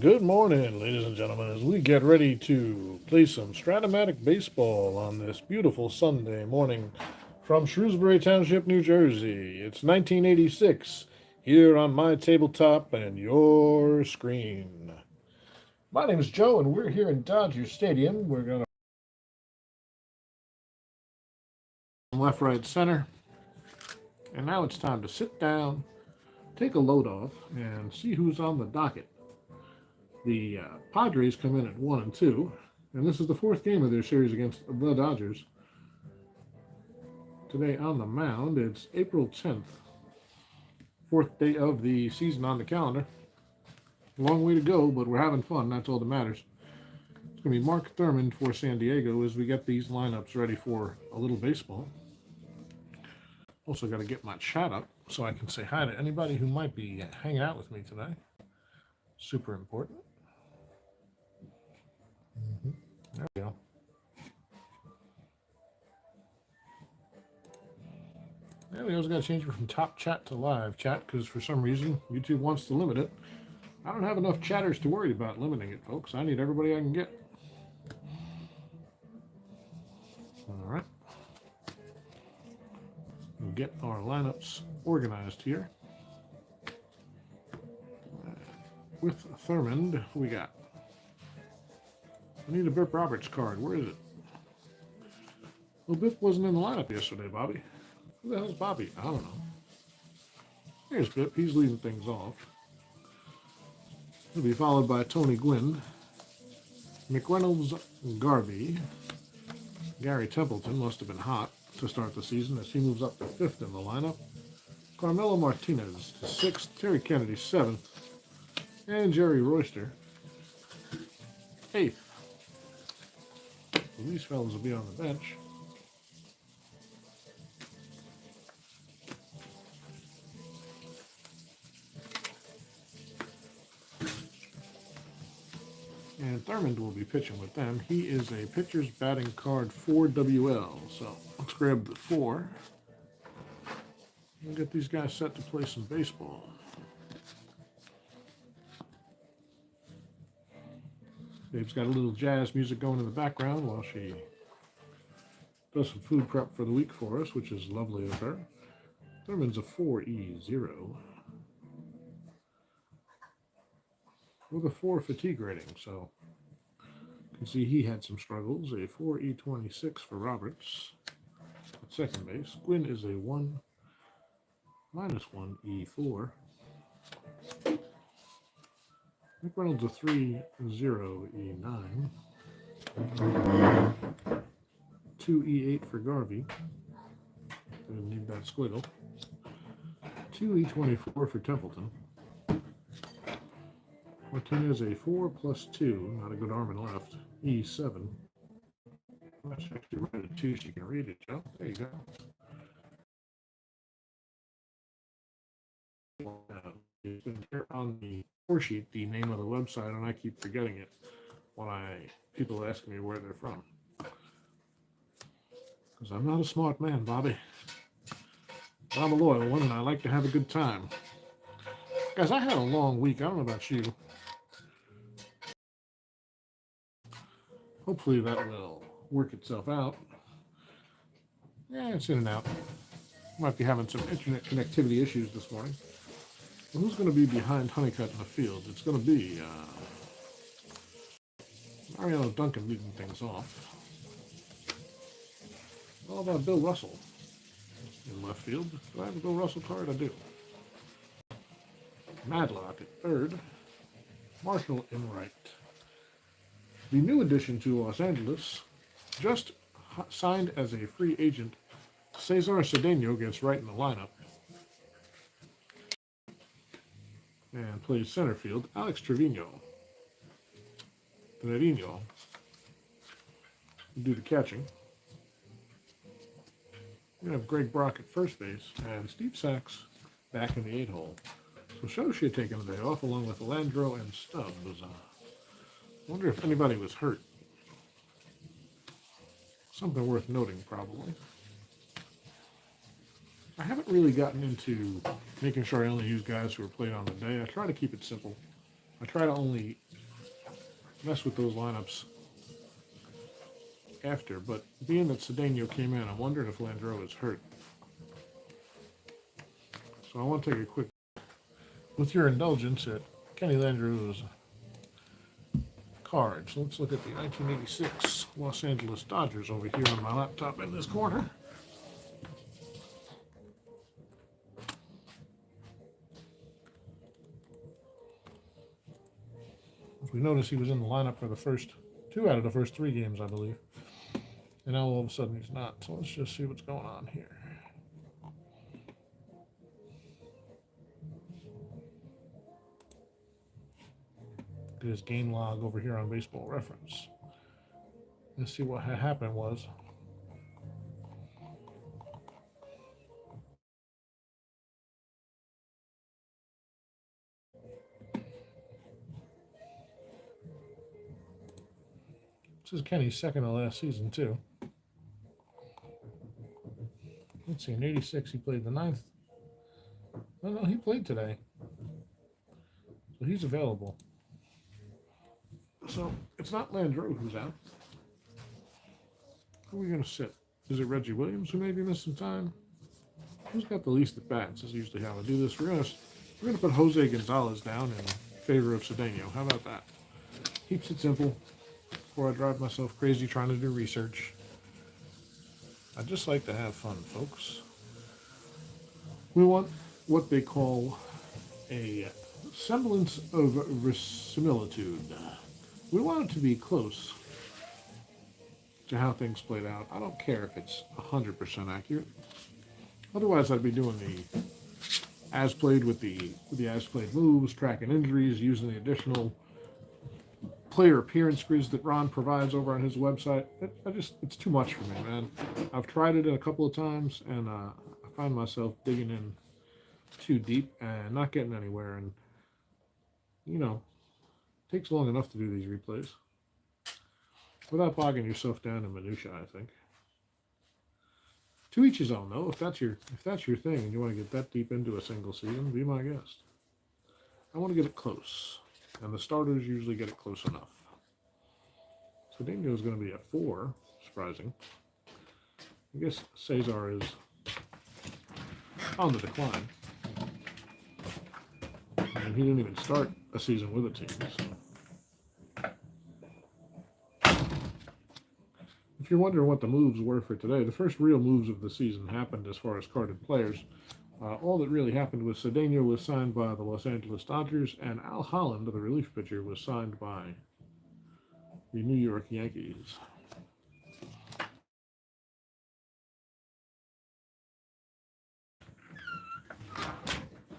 Good morning, ladies and gentlemen, as we get ready to play some Strat-O-Matic Baseball on this beautiful Sunday morning from Shrewsbury Township, New Jersey. It's 1986 here on my tabletop and your screen. My name is Joe, and we're here in Dodger Stadium. We're going to left, right, center. And now it's time to sit down, take a load off, and see who's on the docket. The Padres come in at 1-2, and this is the fourth game of their series against the Dodgers. Today on the mound, it's April 10th, fourth day of the season on the calendar. Long way to go, but we're having fun. That's all that matters. It's going to be Mark Thurmond for San Diego as we get these lineups ready for a little baseball. Also got to get my chat up so I can say hi to anybody who might be hanging out with me today. Super important. There we go. Yeah, we always got to change it from top chat to live chat because for some reason YouTube wants to limit it. I don't have enough chatters to worry about limiting it, folks. I need everybody I can get. All right. We'll get our lineups organized here. With Thurmond, we got. I need a Bip Roberts card. Where is it? Well, Bip wasn't in the lineup yesterday, Bobby. Who the hell's Bobby? I don't know. Here's Bip. He's leading things off. He'll be followed by Tony Gwynn, McReynolds Garvey. Gary Templeton must have been hot to start the season as he moves up to fifth in the lineup. Carmelo Martinez to sixth, Terry Kennedy seventh, and Jerry Royster eighth. So these fellas will be on the bench. And Thurmond will be pitching with them. He is a pitcher's batting card 4WL. So let's grab the 4. And get these guys set to play some baseball. Dave's got a little jazz music going in the background while she does some food prep for the week for us, which is lovely of her. Thurmond's a 4E0 with a 4 fatigue rating, so you can see he had some struggles. A 4E26 for Roberts at second base. Gwynn is a 1 -1 E4. McReynolds a 3-0 E9. 2 E8 for Garvey. Didn't need that squiggle. 2 E24 for Templeton. Martinez a 4+2. Not a good arm and left. E7. Let's actually write it too so you can read it, Joe. There you go. It's been here on the score sheet, the name of the website, and I keep forgetting it when people ask me where they're from. Because I'm not a smart man, Bobby. But I'm a loyal one, and I like to have a good time. Guys, I had a long week. I don't know about you. Hopefully that will work itself out. Yeah, it's in and out. Might be having some internet connectivity issues this morning. Well, who's going to be behind Honeycutt in the field? It's going to be Mariano Duncan leading things off. All about Bill Russell in left field. Do I have a Bill Russell card? I do. Madlock at third. Marshall in right. The new addition to Los Angeles just signed as a free agent. Cesar Cedeno gets right in the lineup. And plays center field. Alex Trevino. Trevino do the catching. We're going to have Greg Brock at first base and Steve Sachs back in the 8-hole. So Shoshi had taken the day off along with Landro and Stubbs. I wonder if anybody was hurt. Something worth noting, probably. I haven't really gotten into making sure I only use guys who are played on the day. I try to keep it simple. I try to only mess with those lineups after, but being that Cedeno came in, I'm wondering if Landreau is hurt. So I want to take a quick, with your indulgence, at Kenny Landreau's cards. Let's look at the 1986 Los Angeles Dodgers over here on my laptop in this corner. If we notice, he was in the lineup for the first 2 out of the first 3 games, I believe. And now all of a sudden he's not. So let's just see what's going on here. Look at his game log over here on Baseball Reference. Let's see what happened was. This is Kenny's second to last season, too. Let's see, in 86 he played the 9th. No, he played today. So he's available. So it's not Landreau who's out. Who are we going to sit? Is it Reggie Williams who maybe missed some time? Who's got the least at bats? Is usually how I do this. We're gonna put Jose Gonzalez down in favor of Cedeno. How about that? Keeps it simple. Before I drive myself crazy trying to do research. I just like to have fun, folks. We want what they call a semblance of verisimilitude. We want it to be close to how things played out. I don't care if it's 100% accurate. Otherwise, I'd be doing the as played with the as played moves, tracking injuries, using the additional player appearance grids that Ron provides over on his website. It's too much for me, man. I've tried it a couple of times, and I find myself digging in too deep and not getting anywhere. And you know, it takes long enough to do these replays without bogging yourself down in minutia, I think. To each his own, though. If that's your thing and you want to get that deep into a single season, be my guest. I want to get it close, and the starters usually get it close enough. So Cedeno is going to be a 4, surprising. I guess Cesar is on the decline, and he didn't even start a season with a team. So. If you're wondering what the moves were for today, the first real moves of the season happened as far as carded players. All that really happened was Cedeno was signed by the Los Angeles Dodgers, and Al Holland, the relief pitcher, was signed by the New York Yankees.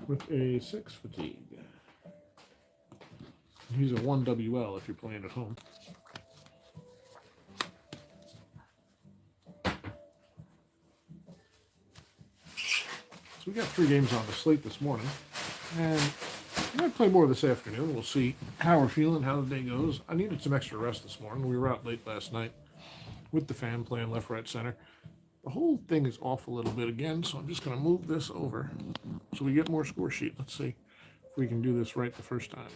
With a 6 fatigue. He's a 1 WL if you're playing at home. So we got 3 games on the slate this morning, and we might play more this afternoon. We'll see how we're feeling, how the day goes. I needed some extra rest this morning. We were out late last night with the fan playing left, right, center. The whole thing is off a little bit again, so I'm just going to move this over so we get more score sheet. Let's see if we can do this right the first time.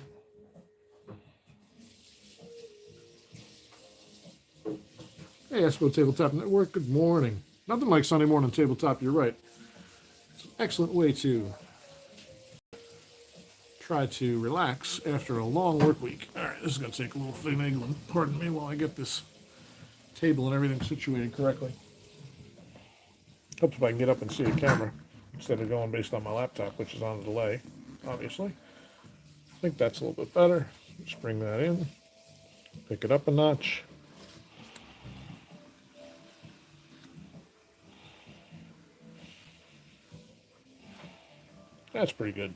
Hey, Expo Tabletop Network, good morning. Nothing like Sunday morning tabletop, you're right. It's an excellent way to try to relax after a long work week. All right, this is going to take a little finagling. Pardon me while I get this table and everything situated correctly. Hope if I can get up and see the camera instead of going based on my laptop, which is on a delay, obviously. I think that's a little bit better. Just bring that in, pick it up a notch. That's pretty good.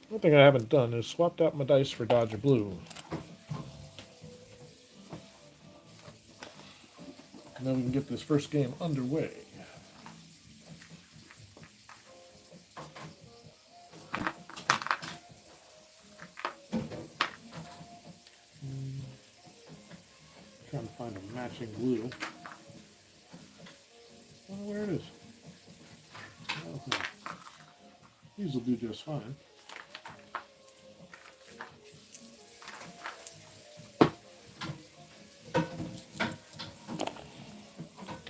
One thing I haven't done is swapped out my dice for Dodger Blue. And then we can get this first game underway. Trying to find a matching glue. I don't know where it is. These will do just fine.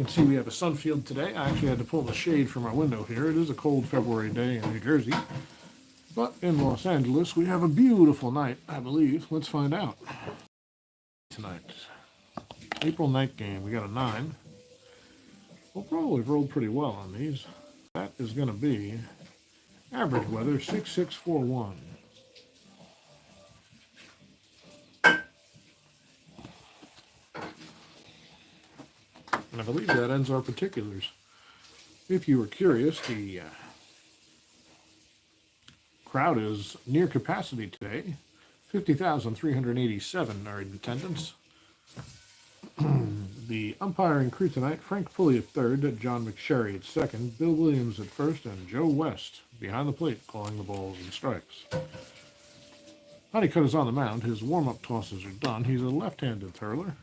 can see we have a sun field today. I actually had to pull the shade from our window here. It is a cold February day in New Jersey. But in Los Angeles, we have a beautiful night, I believe. Let's find out. Tonight, April night game, we got a 9. We'll probably rolled pretty well on these. That is going to be average weather, 6641. And I believe that ends our particulars. If you were curious, the crowd is near capacity today. 50,387 are in attendance. The umpiring crew tonight, Frank Pulley at third, John McSherry at second, Bill Williams at first, and Joe West behind the plate calling the balls and strikes. Honeycutt is on the mound. His warm-up tosses are done. He's a left-handed hurler.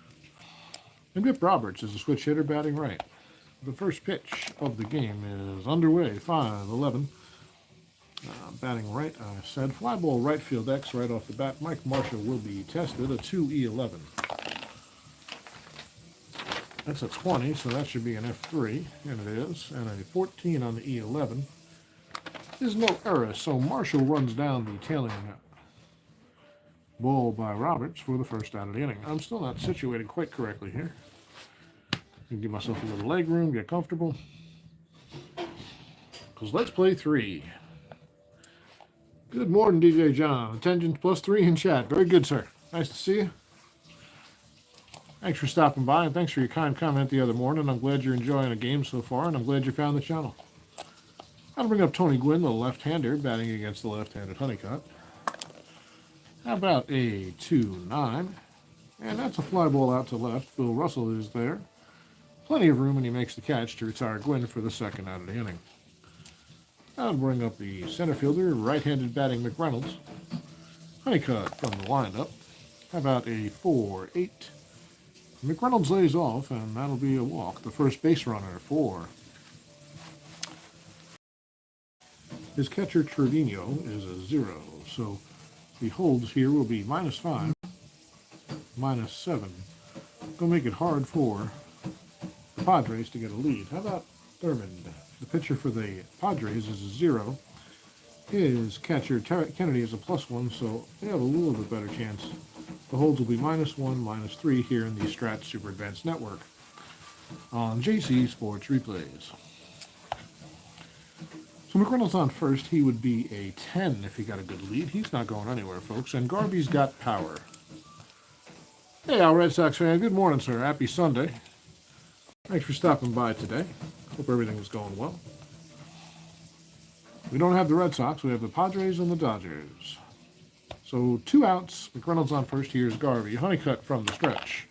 And Rip Roberts is a switch hitter batting right. The first pitch of the game is underway, 5-11. Batting right, I said. Fly ball right field X right off the bat. Mike Marshall will be tested, a 2E11. That's a 20, so that should be an F3, and it is. And a 14 on the E11. There's no error, so Marshall runs down the tailing ball by Roberts for the first out of the inning. I'm still not situated quite correctly here. Give myself a little leg room, get comfortable. Because let's play 3. Good morning, DJ John. Attendance +3 in chat. Very good, sir. Nice to see you. Thanks for stopping by, and thanks for your kind comment the other morning. I'm glad you're enjoying the game so far, and I'm glad you found the channel. I'll bring up Tony Gwynn, the left-hander, batting against the left-handed Honeycutt. How about a 2-9? And that's a fly ball out to left. Bill Russell is there. Plenty of room, and he makes the catch to retire Gwynn for the second out of the inning. I'll bring up the center fielder, right-handed batting McReynolds. Honeycutt from the windup. How about a 4-8? McReynolds lays off, and that'll be a walk. The first base runner for his catcher Trevino is a 0. So the holds here will be -5, -7. Gonna make it hard for the Padres to get a lead. How about Thurmond? The pitcher for the Padres is a 0. His catcher Kennedy is a +1, so they have a little bit better chance. The holds will be -1, -3 here in the Strat Super Advanced Network on JC Sports Replays. So McReynolds on first. He would be a 10 if he got a good lead. He's not going anywhere, folks. And Garvey's got power. Hey, Al Red Sox fan. Good morning, sir. Happy Sunday. Thanks for stopping by today. Hope everything is going well. We don't have the Red Sox. We have the Padres and the Dodgers. So 2 outs. McReynolds on first. Here's Garvey. Honeycutt from the stretch.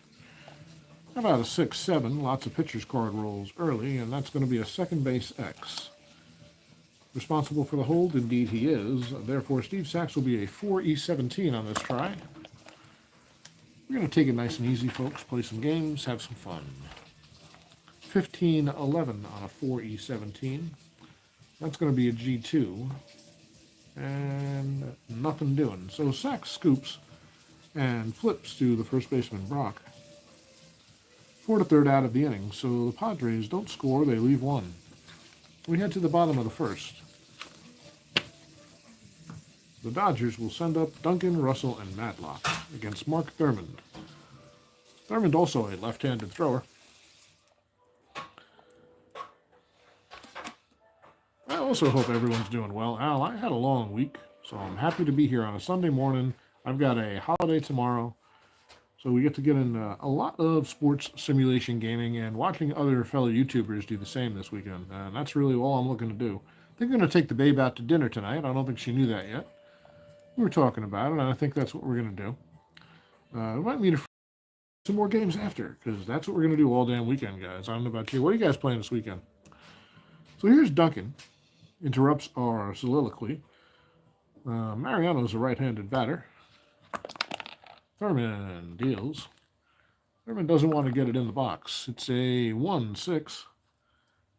How about a 6-7? Lots of pitcher's card rolls early, and that's going to be a second base X. Responsible for the hold? Indeed he is. Therefore, Steve Sachs will be a 4E17 on this try. We're going to take it nice and easy, folks. Play some games, have some fun. 15-11 on a 4E17. That's going to be a G2. And nothing doing. So Sachs scoops and flips to the first baseman, Brock. 4 to third out of the inning. So the Padres don't score. They leave 1. We head to the bottom of the first. The Dodgers will send up Duncan, Russell, and Matlock against Mark Thurmond. Thurmond also a left-handed thrower. I also hope everyone's doing well. Al, I had a long week, so I'm happy to be here on a Sunday morning. I've got a holiday tomorrow, so we get to get in a lot of sports simulation gaming and watching other fellow YouTubers do the same this weekend. And that's really all I'm looking to do. I think I'm going to take the babe out to dinner tonight. I don't think she knew that yet. We were talking about it, and I think that's what we're going to do. We might meet some more games after, because that's what we're going to do all damn weekend, guys. I don't know about you. What are you guys playing this weekend? So here's Duncan. Interrupts our soliloquy. Mariano's a right-handed batter. Thurman deals. Thurman doesn't want to get it in the box. It's a 1-6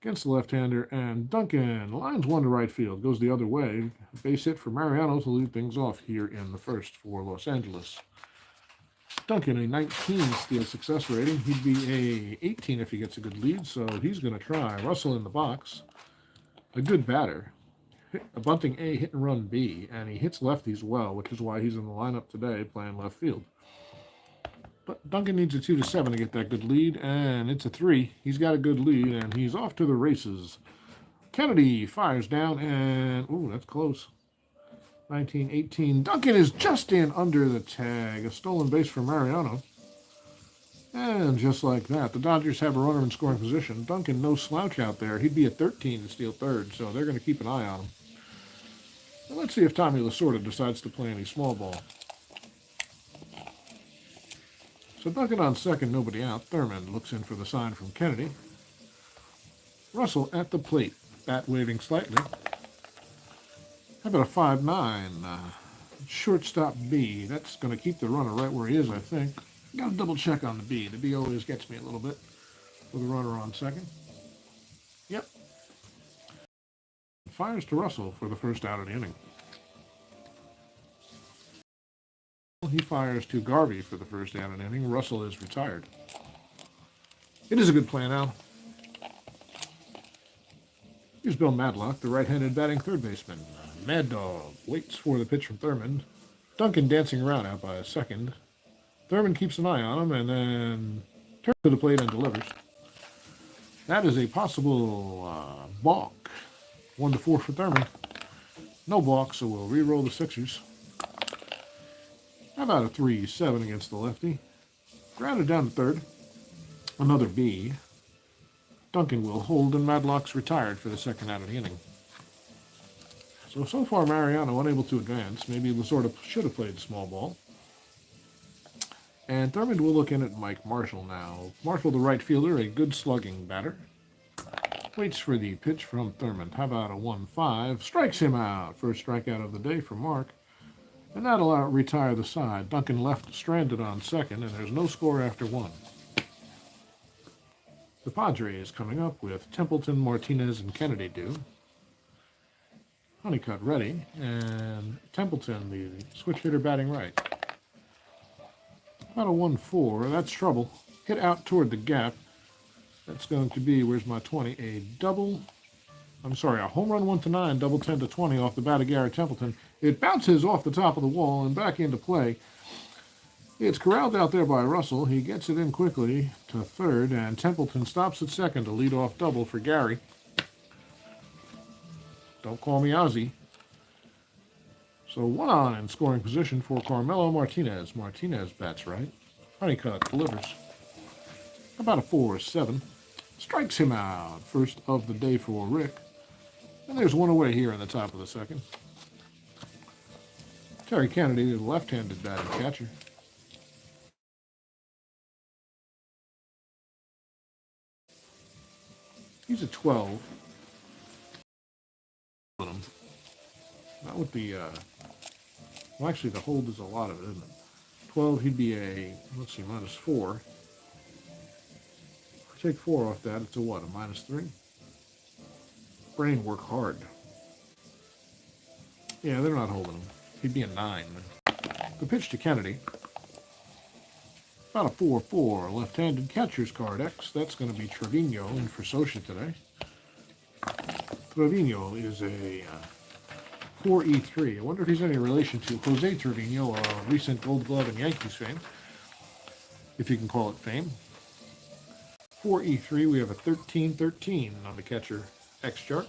against the left-hander, and Duncan lines 1 to right field. Goes the other way. Base hit for Mariano to lead things off here in the first for Los Angeles. Duncan, a 19 steal success rating. He'd be a 18 if he gets a good lead, so he's going to try. Russell in the box. A good batter. A bunting A, hit and run B, and he hits lefties well, which is why he's in the lineup today playing left field. But Duncan needs a 2 to 7 to get that good lead, and it's a 3. He's got a good lead, and he's off to the races. Kennedy fires down, and ooh, that's close. 19-18. Duncan is just in under the tag. A stolen base for Mariano. And just like that, the Dodgers have a runner in scoring position. Duncan, no slouch out there. He'd be at 13 to steal third, so they're going to keep an eye on him. Now let's see if Tommy Lasorda decides to play any small ball. So Duncan on second, nobody out. Thurman looks in for the sign from Kennedy. Russell at the plate, bat waving slightly. How about a 5-9? Shortstop B. That's going to keep the runner right where he is, I think. Got to double check on the B. The B always gets me a little bit with a runner on second. Yep. Fires to Russell for the first out of the inning. He fires to Garvey for the first out of the inning. Russell is retired. It is a good play now. Here's Bill Madlock, the right-handed batting third baseman. Mad Dog waits for the pitch from Thurman. Duncan dancing around out by a second. Thurman keeps an eye on him and then turns to the plate and delivers. That is a possible balk. 1-4 for Thurman. No balk, so we'll re-roll the Sixers. How about a 3-7 against the lefty? Grounded down to third. Another B. Duncan will hold, and Madlock's retired for the second out of the inning. So far, Mariano unable to advance. Maybe Lasorda should have played small ball. And Thurman will look in at Mike Marshall now. Marshall, the right fielder, a good slugging batter. Waits for the pitch from Thurman. How about a 1-5? Strikes him out. First strikeout of the day for Mark. And that'll retire the side. Duncan left stranded on second, and there's no score after 1. The Padres coming up with Templeton, Martinez, and Kennedy due. Honeycutt ready, and Templeton, the switch hitter, batting right. About a 1-4. That's trouble. Hit out toward the gap. That's going to be, where's my 20? A home run 1-9, double 10-20 off the bat of Garrett Templeton. It bounces off the top of the wall and back into play. It's corralled out there by Russell. He gets it in quickly to third, and Templeton stops at second to lead off double for Gary. Don't call me Ozzy. So 1 on in scoring position for Carmelo Martinez. Martinez bats right. Honeycutt delivers. About a 4-7. Strikes him out. First of the day for Rick. And there's one away here in the top of the second. Terry Kennedy, the left-handed batting catcher. He's a 12. Not with the, well, actually, the hold is a lot of it, isn't it? 12, he'd be a, let's see, -4. If I take 4 off that, it's a what, a -3? Brain work hard. Yeah, they're not holding him. He'd be a 9. The pitch to Kennedy. About a 4-4. Left-handed catcher's card X. That's going to be Trevino in for Socia today. Trevino is a 4E3. I wonder if he's any relation to Jose Trevino, a recent Gold Glove and Yankees fame, if you can call it fame. 4E3, we have a 13-13 on the catcher X chart.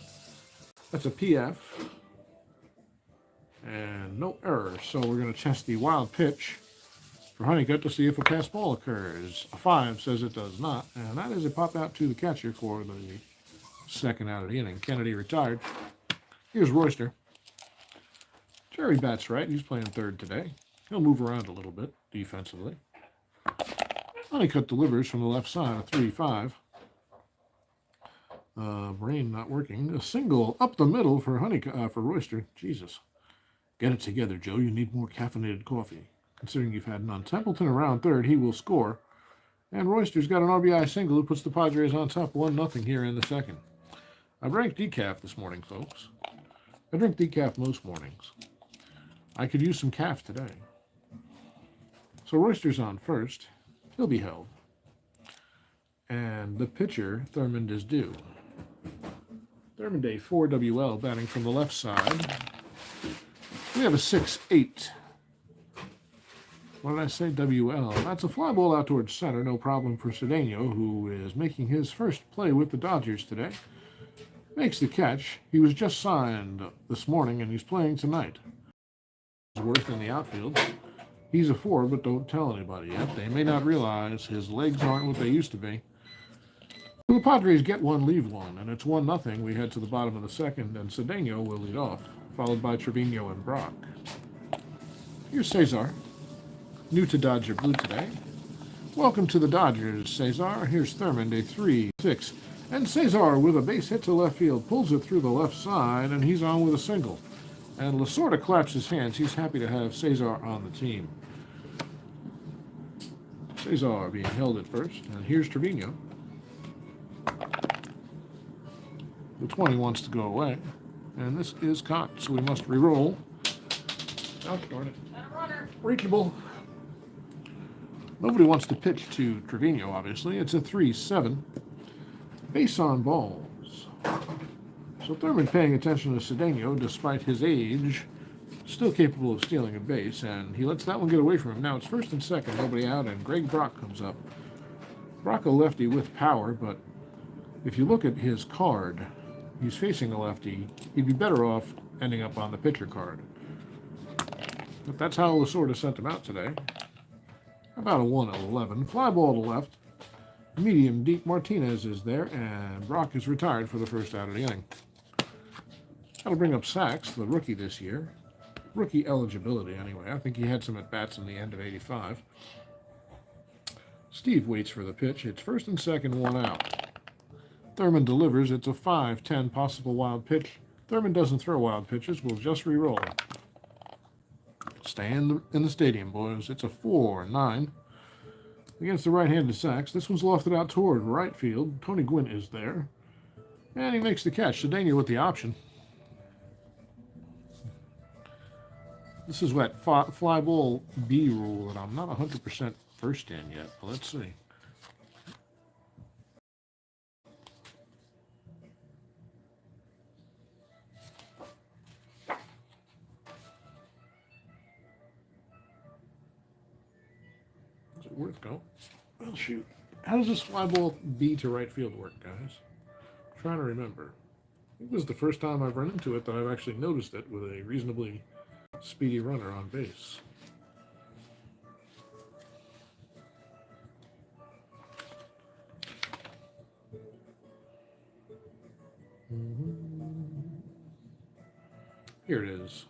That's a PF. And no error, so we're going to test the wild pitch for Honeycutt to see if a pass ball occurs. A 5 says it does not, and that is a pop out to the catcher for the second out of the inning. Kennedy retired. Here's Royster. Jerry bats right. He's playing third today. He'll move around a little bit defensively. Honeycutt delivers from the left side, a 3-5. Brain not working. A single up the middle for for Royster. Jesus. Get it together, Joe. You need more caffeinated coffee. Considering you've had none. Templeton around third. He will score. And Royster's got an RBI single who puts the Padres on top 1-0 here in the second. I drank decaf this morning, folks. I drink decaf most mornings. I could use some calf today. So Royster's on first. He'll be held. And the pitcher, Thurmond, is due. Thurmond, a 4WL, batting from the left side. We have a 6-8. What did I say? WL. That's a fly ball out towards center. No problem for Cedeno, who is making his first play with the Dodgers today. Makes the catch. He was just signed this morning, and he's playing tonight. Worth in the outfield. He's a 4, but don't tell anybody yet. They may not realize his legs aren't what they used to be. The Padres get one, leave one, and it's 1-0. We head to the bottom of the second, and Cedeno will lead off, followed by Trevino and Brock. Here's Cesar, new to Dodger Blue today. Welcome to the Dodgers, Cesar. Here's Thurmond, a 3-6. And Cesar, with a base hit to left field, pulls it through the left side, and he's on with a single. And Lasorda claps his hands. He's happy to have Cesar on the team. Cesar being held at first, and here's Trevino. The 20 wants to go away, and this is caught, so we must re-roll. Oh, darn it. Reachable. Nobody wants to pitch to Trevino, obviously. It's a 3-7. Base on balls. So Thurmond paying attention to Cedeno, despite his age, still capable of stealing a base, and he lets that one get away from him. Now it's first and second, nobody out, and Greg Brock comes up. Brock a lefty with power, but if you look at his card, he's facing a lefty. He'd be better off ending up on the pitcher card. But that's how Lasorda sent him out today. About a 1-11. Fly ball to left. Medium deep. Martinez is there, and Brock is retired for the first out of the inning. That'll bring up Sachs, the rookie this year. Rookie eligibility, anyway. I think he had some at-bats in the end of 85. Steve waits for the pitch. It's first and second, 1 out. Thurmond delivers. It's a 5-10 possible wild pitch. Thurmond doesn't throw wild pitches. We'll just re-roll. Stay in the stadium, boys. It's a 4-9. Against the right-handed Sachs. This one's lofted out toward right field. Tony Gwynn is there. And he makes the catch. Cedeno with the option. This is what fly ball B rule, and I'm not 100% versed in yet, but let's see. Is it worth going? Well, shoot. How does this fly ball B to right field work, guys? I'm trying to remember. I think this is the first time I've run into it that I've actually noticed it with a reasonably speedy runner on base. Here it is.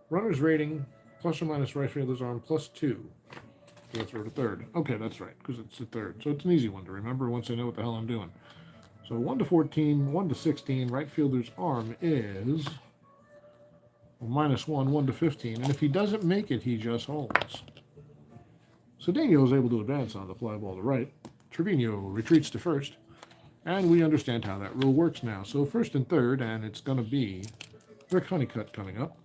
Runner's rating, plus or minus right fielder's arm, +2. Go through to third. Okay, that's right, because it's the third. So it's an easy one to remember once I know what the hell I'm doing. So 1-14, 1-16, right fielder's arm is -1, 1-15, and if he doesn't make it, he just holds. Cedeno is able to advance on the fly ball to right. Trevino retreats to first, and we understand how that rule works now. So first and third, and it's going to be Rick Honeycutt coming up.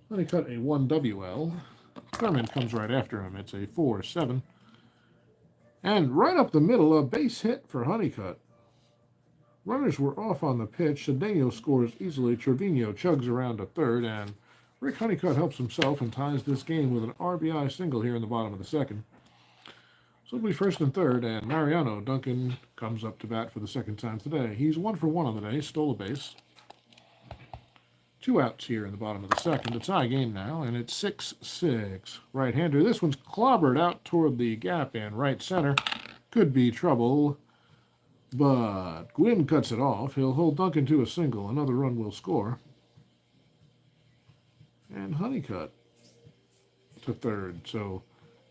Honeycutt, a 1WL. Thurmond comes right after him. It's a 4-7. And right up the middle, a base hit for Honeycutt. Runners were off on the pitch. Cedeno scores easily. Trevino chugs around to third, and Rick Honeycutt helps himself and ties this game with an RBI single here in the bottom of the second. So it'll be first and third, and Mariano Duncan comes up to bat for the second time today. He's 1 for 1 on the day, stole a base. 2 outs here in the bottom of the second. It's tie game now, and it's 6-6. Right-hander. This one's clobbered out toward the gap in right center. Could be trouble, but Gwynn cuts it off. He'll hold Duncan to a single. Another run will score. And Honeycutt to third. So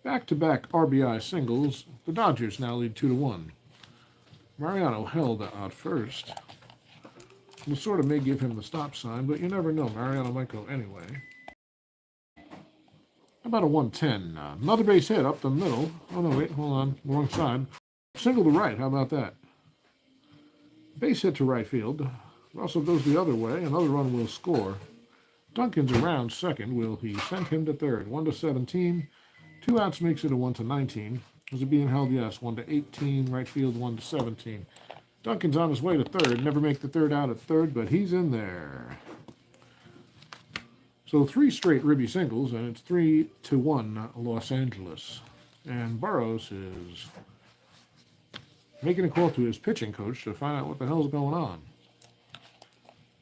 back-to-back RBI singles. The Dodgers now lead 2-1. Mariano held out first. Lasorda may give him the stop sign, but you never know. Mariano might go anyway. How about a 1-10? Another base hit up the middle. Oh, no, wait, hold on. Wrong side. Single to right. How about that? Base hit to right field. Russell goes the other way. Another run will score. Duncan's around second. Will he send him to third? 1-17. 2 outs makes it a 1-19. Is it being held? Yes. 1-18. Right field 1-17. Duncan's on his way to third. Never make the third out at third, but he's in there. So 3 straight ribby singles, and it's 3-1 Los Angeles. And Burrows is making a call to his pitching coach to find out what the hell's going on.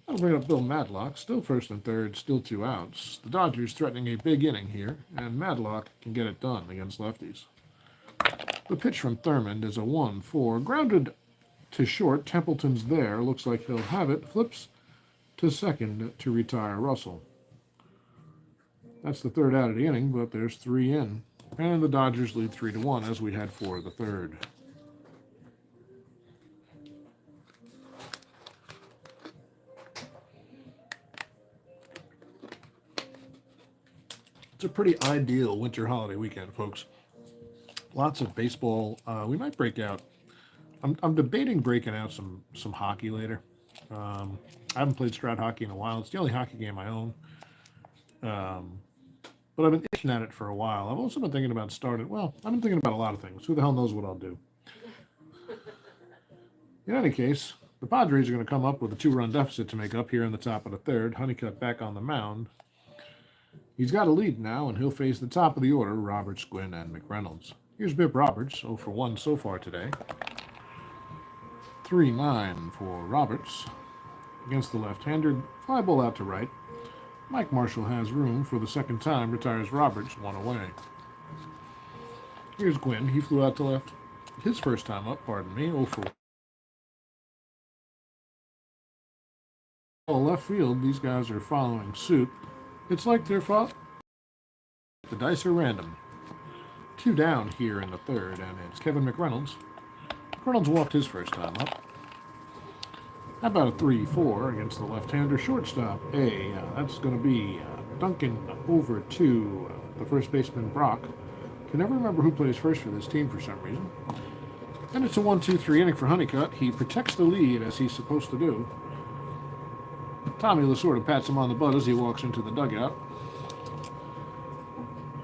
That'll bring up Bill Madlock, still first and third, still 2 outs. The Dodgers threatening a big inning here, and Madlock can get it done against lefties. The pitch from Thurmond is a 1-4. Grounded to short. Templeton's there. Looks like he'll have it. Flips to second to retire Russell. That's the third out of the inning, but there's 3 in. And the Dodgers lead 3-1 as we head for the third. It's a pretty ideal winter holiday weekend, folks. Lots of baseball. We might break out. I'm debating breaking out some hockey later. I haven't played Strat hockey in a while. It's the only hockey game I own. But I've been itching at it for a while. I've also been thinking about starting. Well, I've been thinking about a lot of things. Who the hell knows what I'll do? In any case, the Padres are going to come up with a 2-run deficit to make up here in the top of the third. Honeycutt back on the mound. He's got a lead now, and he'll face the top of the order, Roberts, Gwynn, and McReynolds. Here's Bip Roberts, 0 for 1 so far today. 3-9 for Roberts against the left-hander. Fly ball out to right. Mike Marshall has room for the second time, retires Roberts 1 away. Here's Gwynn. He flew out to left his first time up, 0 for 1. Left field, these guys are following suit. It's like they're the dice are random. 2 down here in the third, and it's Kevin McReynolds. McReynolds walked his first time up. How about a 3-4 against the left-hander shortstop? That's going to be Duncan over to the first baseman, Brock. Can never remember who plays first for this team for some reason. And it's a 1-2-3 inning for Honeycutt. He protects the lead as he's supposed to do. Tommy Lasorda pats him on the butt as he walks into the dugout.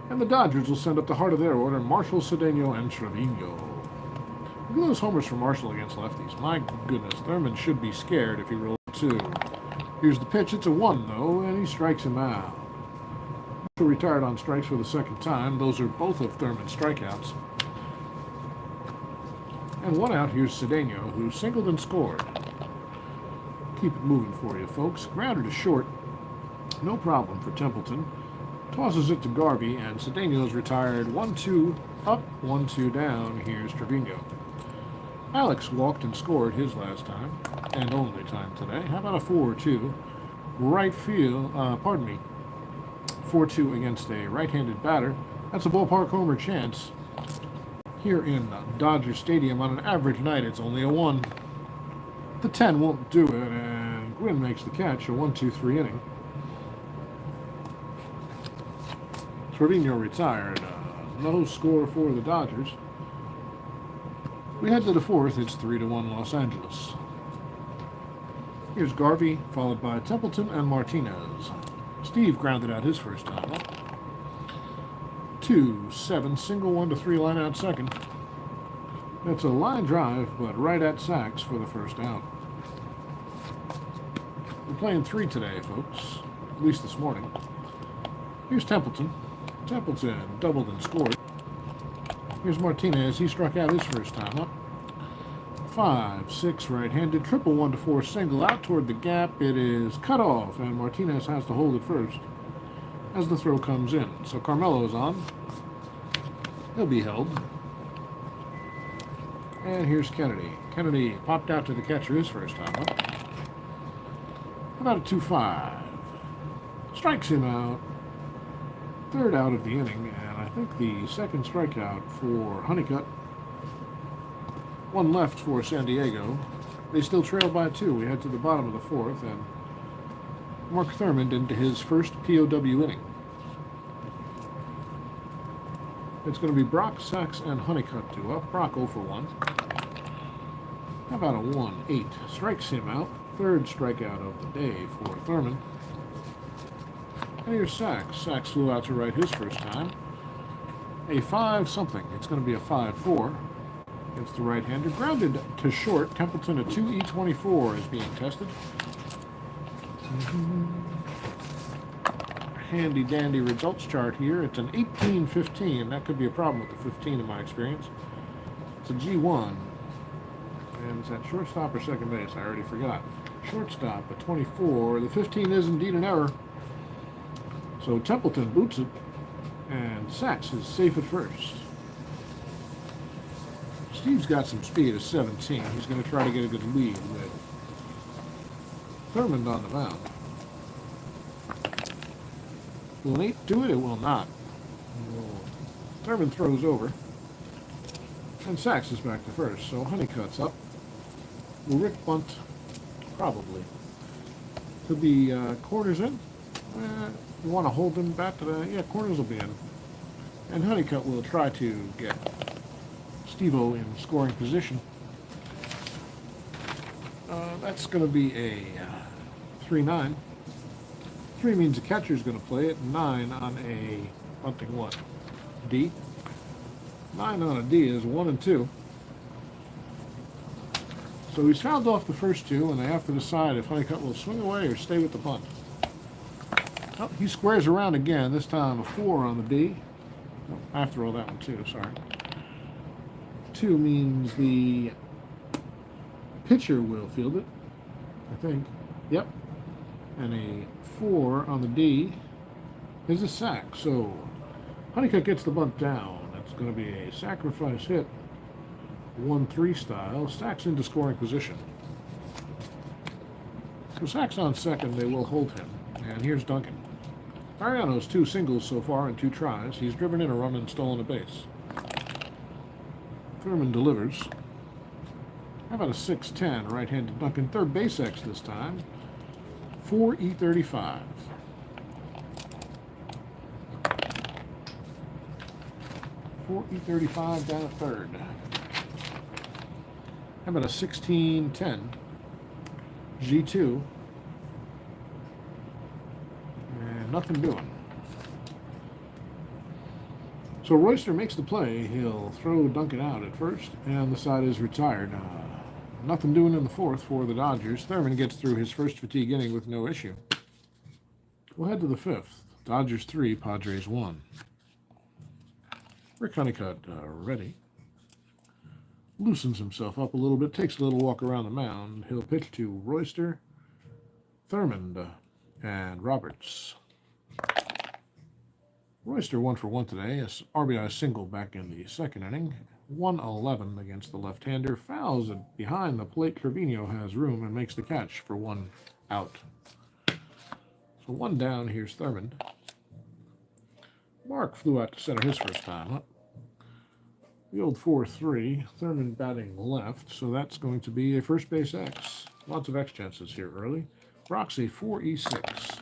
And the Dodgers will send up the heart of their order, Marshall, Cedeno, and Trevino. Look at those homers for Marshall against lefties. My goodness, Thurmond should be scared if he rolls 2. Here's the pitch. It's a 1, though, and he strikes him out. Marshall retired on strikes for the second time. Those are both of Thurmond's strikeouts. And 1 out, here's Cedeno, who singled and scored. Keep it moving for you, folks. Grounded to short. No problem for Templeton. Tosses it to Garvey, and Cedeno's retired. 1-2 up, 1-2 down. Here's Trevino. Alex walked and scored his last time, and only time today. How about a 4-2? Right field, 4-2 against a right-handed batter. That's a ballpark homer chance. Here in Dodger Stadium on an average night, it's only a 1. The 10 won't do it, and Gwynn makes the catch, a 1-2-3 inning. Trevino retired. No score for the Dodgers. We head to the fourth. It's 3-1 Los Angeles. Here's Garvey, followed by Templeton and Martinez. Steve grounded out his first time up. 2-7, single 1-3 line out second. That's a line drive, but right at sacks for the first out. We're playing 3 today, folks. At least this morning. Here's Templeton. Templeton doubled and scored. Here's Martinez. He struck out his first time up. 5-6 right-handed. Triple 1-4 single out toward the gap. It is cut off, and Martinez has to hold it first as the throw comes in. So Carmelo's on. He'll be held. And here's Kennedy. Kennedy popped out to the catcher his first time up. About a 2-5. Strikes him out. Third out of the inning, and I think the second strikeout for Honeycutt. 1 left for San Diego. They still trail by 2. We head to the bottom of the fourth, and Mark Thurmond into his first POW inning. It's going to be Brock, Sachs, and Honeycutt due up. Brock 0 for 1. How about a 1-8? Strikes him out. Third strikeout of the day for Thurmond. And here's Sachs. Sachs flew out to right his first time. a 5-something. It's going to be a 5-4 against the right-hander. Grounded to short. Templeton, a 2E24 is being tested. Handy dandy results chart here. It's an 18-15. That could be a problem with the 15 in my experience. It's a G1. And it's at shortstop or second base? I already forgot. Shortstop, a 24. The 15 is indeed an error. So Templeton boots it. And Sachs is safe at first. Steve's got some speed at 17. He's going to try to get a good lead with Thurmond on the mound. Will Nate do it? It will not. Thurmond throws over. And Sachs is back to first. So Honeycutt's up. Will Rick bunt? Probably. Could be corners in. You want to hold him back to the... Yeah, corners will be in. And Honeycutt will try to get Steve-O in scoring position. That's going to be a 3-9. 3 means the catcher is going to play it. 9 on a bunting what? D. 9 on a D is 1 and 2. So he's fouled off the first 2, and they have to decide if Honeycutt will swing away or stay with the bunt. Oh, he squares around again. This time a 4 on the D. Oh, I have to roll that one too. Sorry. 2 means the pitcher will field it. I think. Yep. And a 4 on the D is a sack. So Honeycutt gets the bunt down. That's going to be a sacrifice hit. 1-3 style. Sachs into scoring position. So Sachs on second. They will hold him. And here's Duncan. Mariano's 2 singles so far in 2 tries. He's driven in a run and stolen a base. Thurmond delivers. How about a 6-10 right-handed Duncan? Third base X this time. 4E35. .4E35 down at third. How about a 16-10 G2? And nothing doing. So Royster makes the play. He'll throw Duncan out at first, and the side is retired. Nothing doing in the fourth for the Dodgers. Thurmond gets through his first fatigue inning with no issue. We'll head to the fifth. Dodgers 3, Padres 1. Rick Honeycutt ready. Loosens himself up a little bit, takes a little walk around the mound. He'll pitch to Royster, Thurmond, and Roberts. Royster 1 for 1 today. A RBI single back in the second inning. 1-11 against the left-hander. Fouls it behind the plate. Trevino has room and makes the catch for 1 out. So 1 down. Here's Thurmond. Mark flew out to center his first time. Huh? The old 4-3. Thurmond batting left, so that's going to be a first base X. Lots of X chances here early. Roxy 4E6.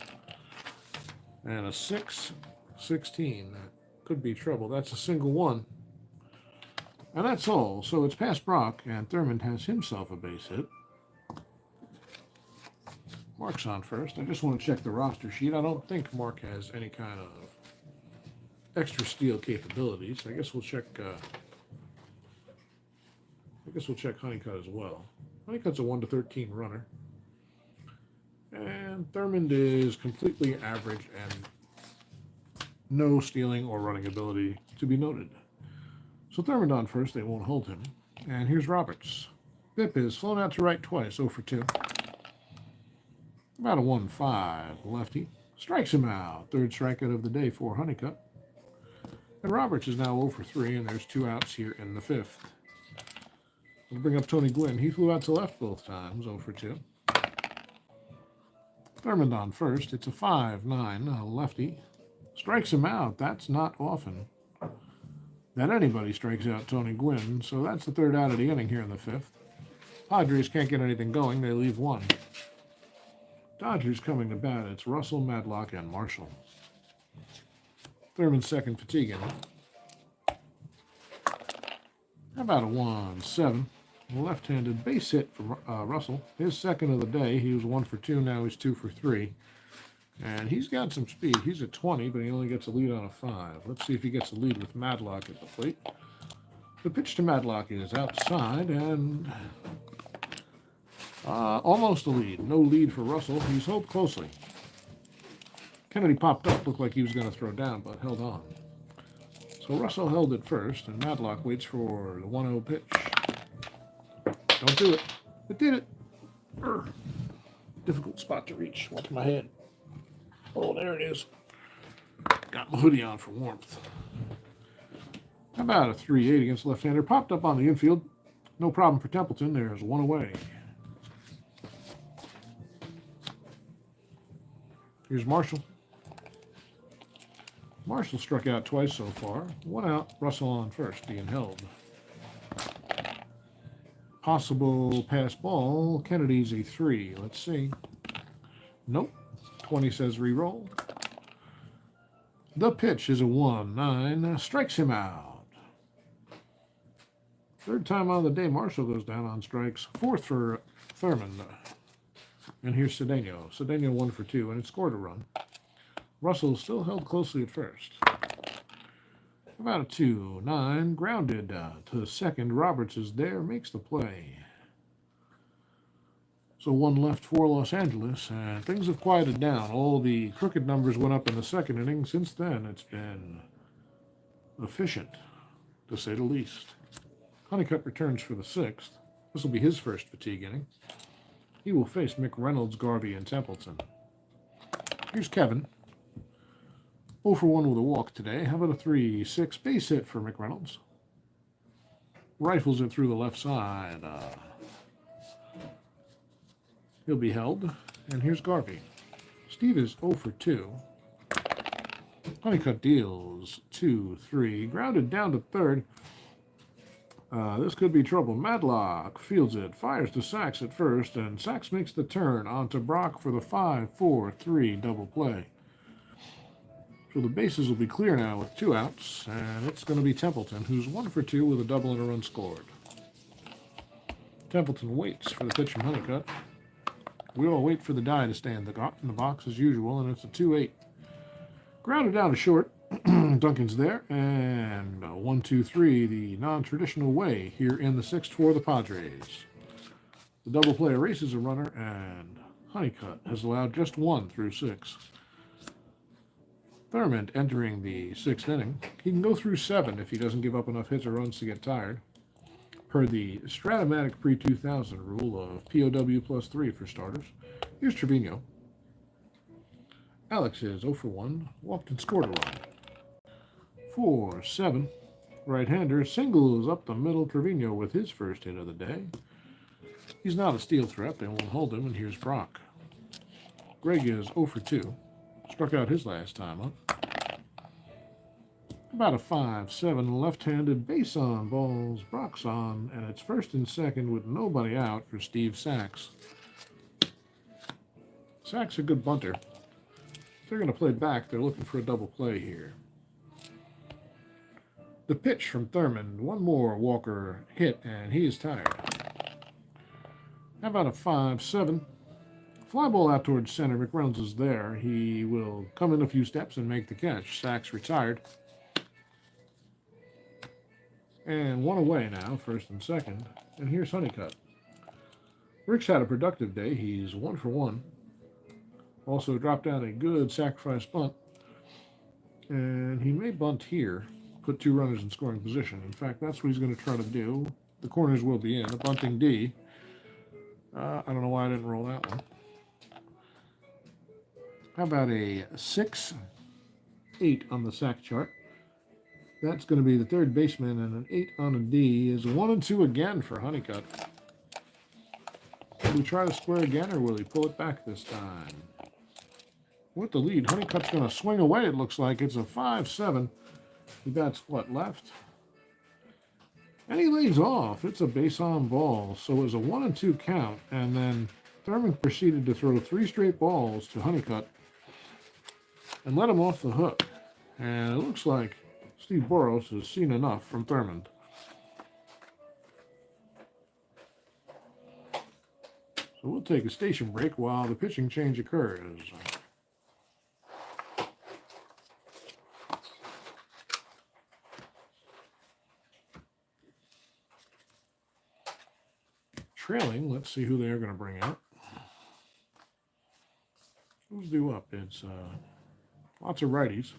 And a 6-16. That could be trouble. That's a single 1. And that's all. So it's past Brock, and Thurmond has himself a base hit. Mark's on first. I just want to check the roster sheet. I don't think Mark has any kind of extra steal capabilities. I guess we'll check. Honeycutt as well. Honeycutt's a 1-13 runner, and Thurmond is completely average and no stealing or running ability to be noted. So Thurmond on first. They won't hold him. And here's Roberts. Bip is flown out to right twice. 0 for 2. About a 1-5 lefty. Strikes him out. Third strikeout of the day for Honeycutt. And Roberts is now 0 for 3, and there's 2 outs here in the fifth. We'll bring up Tony Gwynn. He flew out to left both times. 0 for 2. Thurmond on first. It's a 5-9 lefty. Strikes him out. That's not often that anybody strikes out Tony Gwynn. So that's the third out of the inning here in the fifth. Padres can't get anything going. They leave 1. Dodgers coming to bat. It's Russell, Madlock, and Marshall. Thurmond's second fatigue inning. How about a 1-7? Left-handed base hit from Russell. His second of the day. He was 1 for 2. Now he's 2 for 3. And he's got some speed. He's at 20, but he only gets a lead on a 5. Let's see if he gets a lead with Madlock at the plate. The pitch to Madlock is outside, and almost a lead. No lead for Russell. He's held closely. Kennedy popped up, looked like he was going to throw down, but held on. So Russell held it first, and Madlock waits for the 1-0 pitch. Don't do it. It did it. Urgh. Difficult spot to reach. Watch my head. Oh, there it is. Got my hoodie on for warmth. How about a 3-8 against the left-hander? Popped up on the infield. No problem for Templeton. There's one away. Here's Marshall. Marshall struck out twice so far. One out. Russell on first, being held. Possible pass ball. Kennedy's a 3. Let's see. Nope. 20 says re-roll. The pitch is a 1-9. Strikes him out. Third time on the day, Marshall goes down on strikes. Fourth for Thurman. And here's Cedeno. Cedeno 1 for 2, and it scored a run. Russell still held closely at first. About a 2-9. Grounded to second. Roberts is there. Makes the play. So one left for Los Angeles, and things have quieted down. All the crooked numbers went up in the second inning. Since then, it's been efficient, to say the least. Honeycutt returns for the 6th. This will be his first fatigue inning. He will face Mick Reynolds, Garvey, and Templeton. Here's Kevin. 0 for 1 with a walk today. How about a 3-6 base hit for Mick Reynolds? Rifles it through the left side. He'll be held. And here's Garvey. Steve is 0 for 2. Honeycutt deals 2-3. Grounded down to third. This could be trouble. Madlock fields it, fires to Sachs at first, and Sachs makes the turn onto Brock for the 5-4-3 double play. So the bases will be clear now with 2 outs, and it's going to be Templeton, who's 1 for 2 with a double and a run scored. Templeton waits for the pitch from Honeycutt. We all wait for the die to stay in the box as usual, and it's a 2-8. Grounded down to short. Duncan's there, and 1-2-3, the non-traditional way here in the 6th for the Padres. The double play erases a runner, and Honeycutt has allowed just 1 through 6. Thurman entering the 6th inning. He can go through 7 if he doesn't give up enough hits or runs to get tired, per the Strat-O-Matic pre-2000 rule of POW plus 3 for starters. Here's Trevino. Alex is 0 for 1, walked and scored a run. 4-7. Right-hander singles up the middle. Trevino with his first hit of the day. He's not a steal threat. They won't hold him, and here's Brock. Greg is 0 for 2. Struck out his last time up. About a 5-7 left-handed base on balls. Brock's on, and it's first and second with nobody out for Steve Sachs. Sachs a good bunter. If they're going to play back, they're looking for a double play here. The pitch from Thurman. One more Walker hit, and he is tired. How about a 5-7? Fly ball out towards center. McReynolds is there. He will come in a few steps and make the catch. Sachs retired. And 1 away now, first and second. And here's Honeycutt. Rick's had a productive day. He's 1 for 1. Also dropped down a good sacrifice bunt. And he may bunt here. Put 2 runners in scoring position. In fact, that's what he's going to try to do. The corners will be in. A bunting D. I don't know why I didn't roll that one. How about a 6-8 on the sack chart? That's going to be the third baseman, and an 8 on a D is a 1-2 again for Honeycutt. Will he try to square again, or will he pull it back this time? With the lead, Honeycutt's going to swing away, it looks like. It's a 5-7. He bats, what, left? And he lays off. It's a base on ball. So it was a 1-2 count. And then Thurman proceeded to throw 3 straight balls to Honeycutt and let him off the hook. And it looks like Steve Boros has seen enough from Thurman. So we'll take a station break while the pitching change occurs. trailing. Let's see who they are going to bring out. Who's due up? It's lots of righties.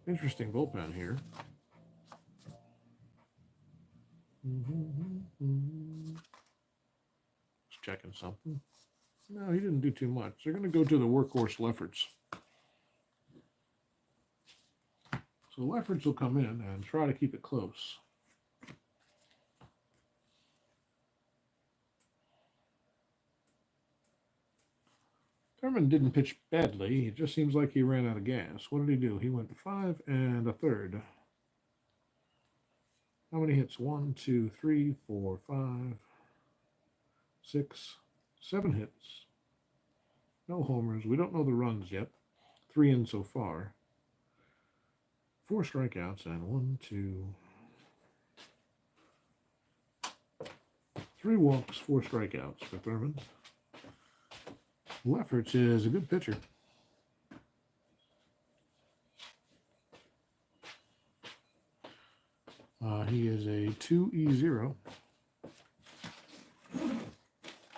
Interesting bullpen here. Just checking something. No, he didn't do too much. They're going to go to the workhorse Lefferts. So Lefferts will come in and try to keep it close. Thurman didn't pitch badly. It just seems like he ran out of gas. What did he do? He went 5 1/3. How many hits? 1, 2, 3, 4, 5, 6, 7 hits. No homers. We don't know the runs yet. 3 in so far. 4 strikeouts and 1, 2, 3 walks, 4 strikeouts for Thurman. Lefferts is a good pitcher. He is a 2E0.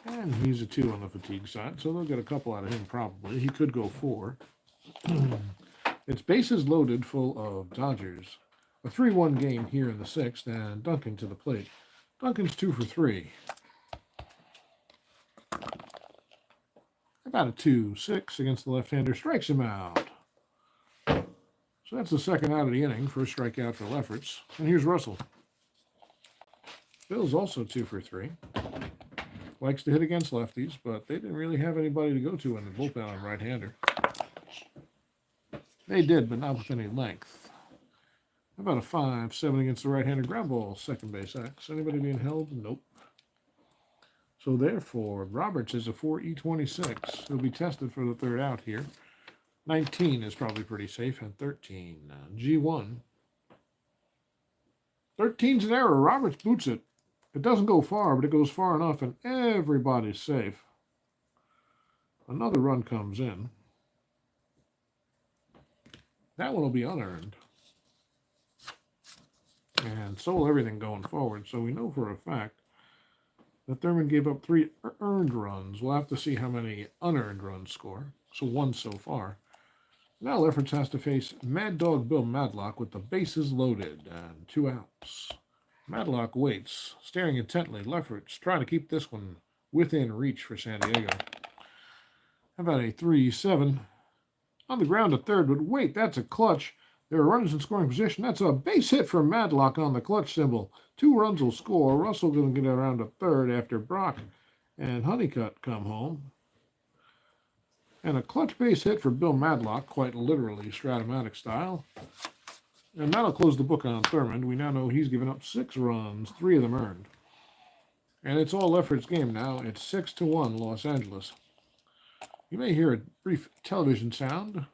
And he's a 2 on the fatigue side, so they'll get a couple out of him probably. He could go 4. It's bases loaded full of Dodgers. A 3-1 game here in the 6th, and Duncan to the plate. Duncan's 2 for 3. About a 2-6 against the left-hander. Strikes him out. So that's the second out of the inning. First strikeout for Lefferts. And here's Russell. Bill's also 2 for 3. Likes to hit against lefties, but they didn't really have anybody to go to in the bullpen on right-hander. They did, but not with any length. How about a 5-7 against the right-hander? Ground ball, second base X. Anybody being held? Nope. So therefore, Roberts is a 4E26. He'll be tested for the third out here. 19 is probably pretty safe, and 13. G1. 13's an error. Roberts boots it. It doesn't go far, but it goes far enough, and everybody's safe. Another run comes in. That one will be unearned. And so will everything going forward. So we know for a fact that Thurman gave up 3 earned runs. We'll have to see how many unearned runs score. So 1 so far. Now Lefferts has to face Mad Dog Bill Madlock with the bases loaded and 2 outs. Madlock waits, staring intently. Lefferts trying to keep this one within reach for San Diego. How about a 3-7? On the ground at third, but wait, that's a clutch. There are runners in scoring position. That's a base hit for Madlock on the clutch symbol. 2 runs will score. Russell going to get around to third after Brock and Honeycutt come home. And a clutch base hit for Bill Madlock, quite literally Strat-O-Matic style. And that'll close the book on Thurman. We now know he's given up 6 runs, 3 of them earned. And it's all Lefferts' game now. It's 6-1 Los Angeles. You may hear a brief television sound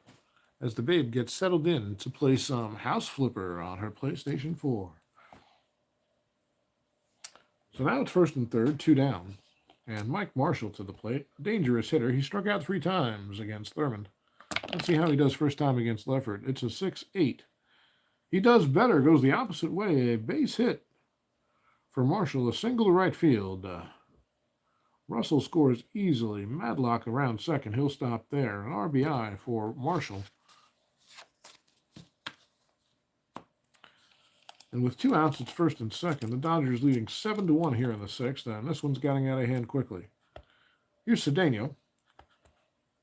as the babe gets settled in to play some House Flipper on her PlayStation 4. So now it's first and third, 2 down. And Mike Marshall to the plate. Dangerous hitter. He struck out 3 times against Thurman. Let's see how he does first time against Leffert. It's a 6-8. He does better, goes the opposite way. A base hit for Marshall, a single to right field. Russell scores easily. Madlock around second. He'll stop there. An RBI for Marshall. And with 2 outs, it's first and second. The Dodgers leading 7-1 here in the 6th, and this one's getting out of hand quickly. Here's Cedeno.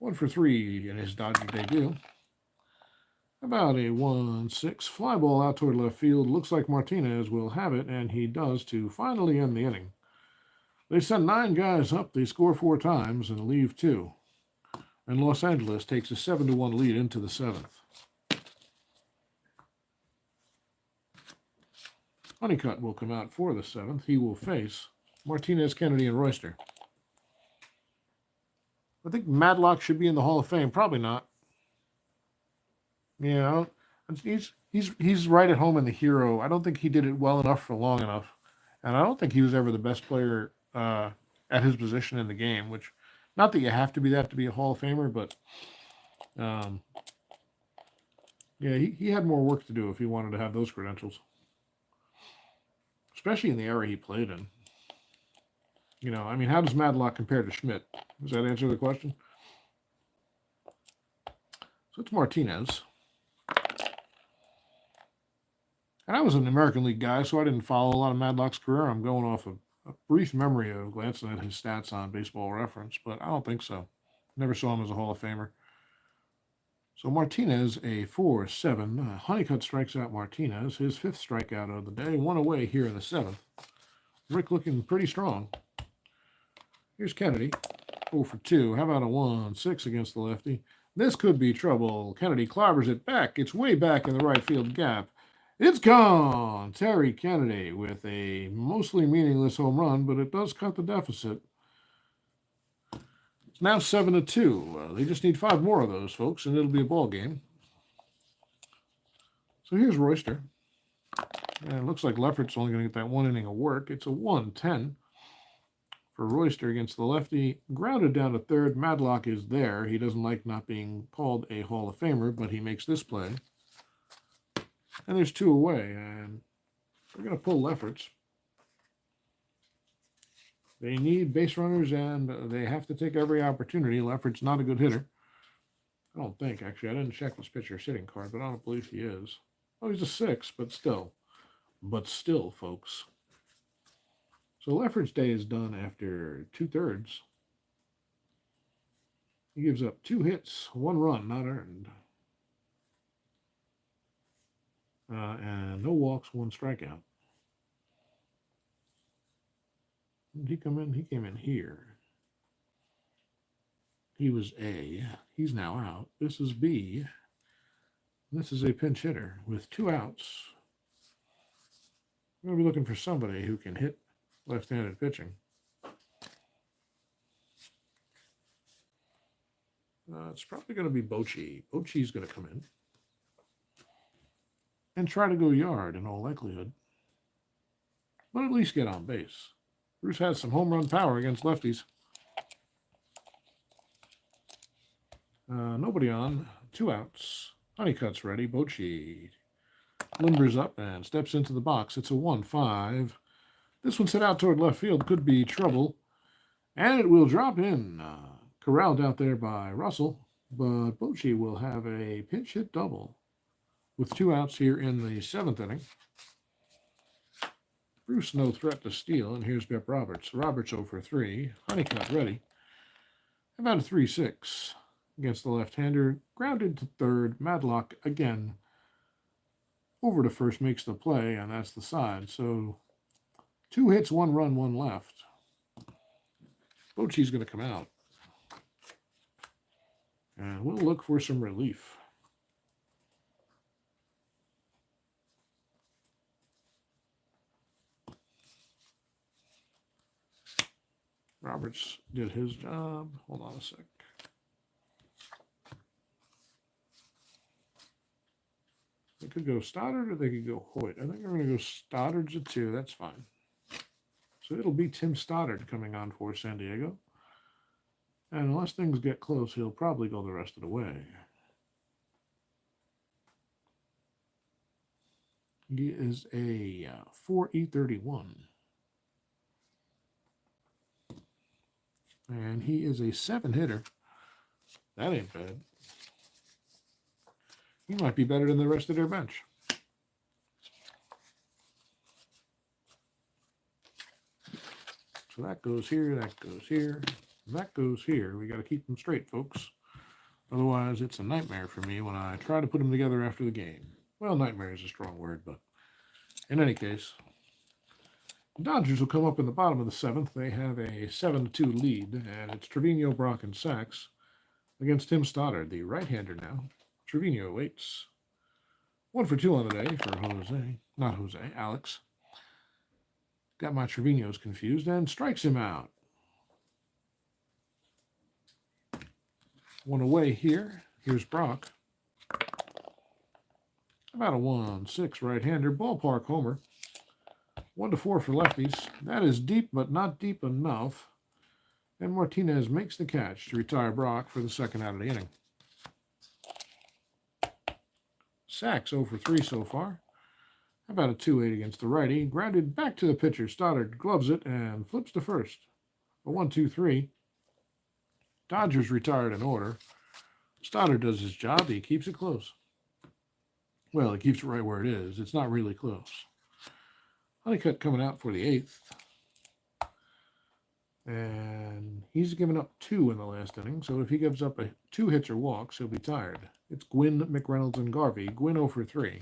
1 for 3 in his Dodger debut. About a 1-6 fly ball out toward left field. Looks like Martinez will have it, and he does to finally end the inning. They send 9 guys up. They score 4 times and leave 2. And Los Angeles takes a 7-1 lead into the 7th. Honeycutt will come out for the 7th. He will face Martinez, Kennedy, and Royster. I think Madlock should be in the Hall of Fame. Probably not. Yeah, he's right at home in the hero. I don't think he did it well enough for long enough. And I don't think he was ever the best player at his position in the game, which, not that you have to be that to be a Hall of Famer, but yeah, he had more work to do if he wanted to have those credentials. especially in the era he played in. You know, I mean, how does Madlock compare to Schmidt? Does that answer the question? So it's Martinez. And I was an American League guy, so I didn't follow a lot of Madlock's career. I'm going off a brief memory of glancing at his stats on Baseball Reference, but I don't think so. Never saw him as a Hall of Famer. So Martinez, a 4-7. Honeycutt strikes out Martinez, his 5th strikeout of the day. 1 away here in the 7th. Rick looking pretty strong. Here's Kennedy, 0-2. How about a 1-6 against the lefty? This could be trouble. Kennedy clobbers it back. It's way back in the right field gap. It's gone! Terry Kennedy with a mostly meaningless home run, but it does cut the deficit. It's now 7-2. They just need 5 more of those, folks, and it'll be a ball game. So here's Royster. And it looks like Lefferts only going to get that 1 inning of work. It's a 1-10 for Royster against the lefty. Grounded down to third. Madlock is there. He doesn't like not being called a Hall of Famer, but he makes this play. And there's 2 away, and they're going to pull Lefferts. They need base runners, and they have to take every opportunity. Lefferts not a good hitter. I don't think, actually. I didn't check his pitcher sitting card, but I don't believe he is. Oh, he's a 6, but still. But still, folks. So Lefferts' day is done after 2/3. He gives up 2 hits, 1 run, not earned. And no walks, 1 strikeout. Did he come in? He came in here. He was A. He's now out. This is B. This is a pinch hitter with 2 outs. We're going to be looking for somebody who can hit left-handed pitching. It's probably going to be Bochy. Bochy's going to come in and try to go yard in all likelihood, but at least get on base. Bruce has some home run power against lefties. Nobody on. 2 outs. Honeycutt's ready. Bochy limbers up and steps into the box. It's a 1-5. This one's hit out toward left field. Could be trouble. And it will drop in. Corralled out there by Russell. But Bochy will have a pinch hit double with 2 outs here in the 7th inning. Bruce no threat to steal. And here's Bep Roberts. Roberts 0-3. Honeycutt ready. About a 3-6 against the left-hander. Grounded to third. Madlock again over to first makes the play, and that's the side. So 2 hits, 1 run, 1 left. Bochy's going to come out. And we'll look for some relief. Roberts did his job. Hold on a sec. They could go Stoddard or they could go Hoyt. I think we're going to go Stoddard's at 2. That's fine. So it'll be Tim Stoddard coming on for San Diego. And unless things get close, he'll probably go the rest of the way. He is a 4E31. And he is a 7 hitter. That ain't bad. He might be better than the rest of their bench. So that goes here, that goes here, that goes here. We got to keep them straight, folks. Otherwise, it's a nightmare for me when I try to put them together after the game. Well, nightmare is a strong word, but in any case, the Dodgers will come up in the bottom of the 7th. They have a 7-2 lead, and it's Trevino, Brock, and Sachs against Tim Stoddard, the right-hander now. Trevino waits. 1-for-2 on the day for Alex. Got my Trevinos confused and strikes him out. 1 away here. Here's Brock. About a 1-6 right-hander. Ballpark homer. 1-4 for lefties. That is deep, but not deep enough. And Martinez makes the catch to retire Brock for the 2nd out of the inning. Sachs 0-for-3 so far. How about a 2-8 against the righty? Grounded back to the pitcher. Stoddard gloves it and flips to first. A 1-2-3. Dodgers retired in order. Stoddard does his job. He keeps it close. Well, he keeps it right where it is. It's not really close. Honeycutt coming out for the 8th. And he's given up 2 in the last inning, so if he gives up 2 hits or walks, he'll be tired. It's Gwynn, McReynolds, and Garvey. Gwynn 0 for 3.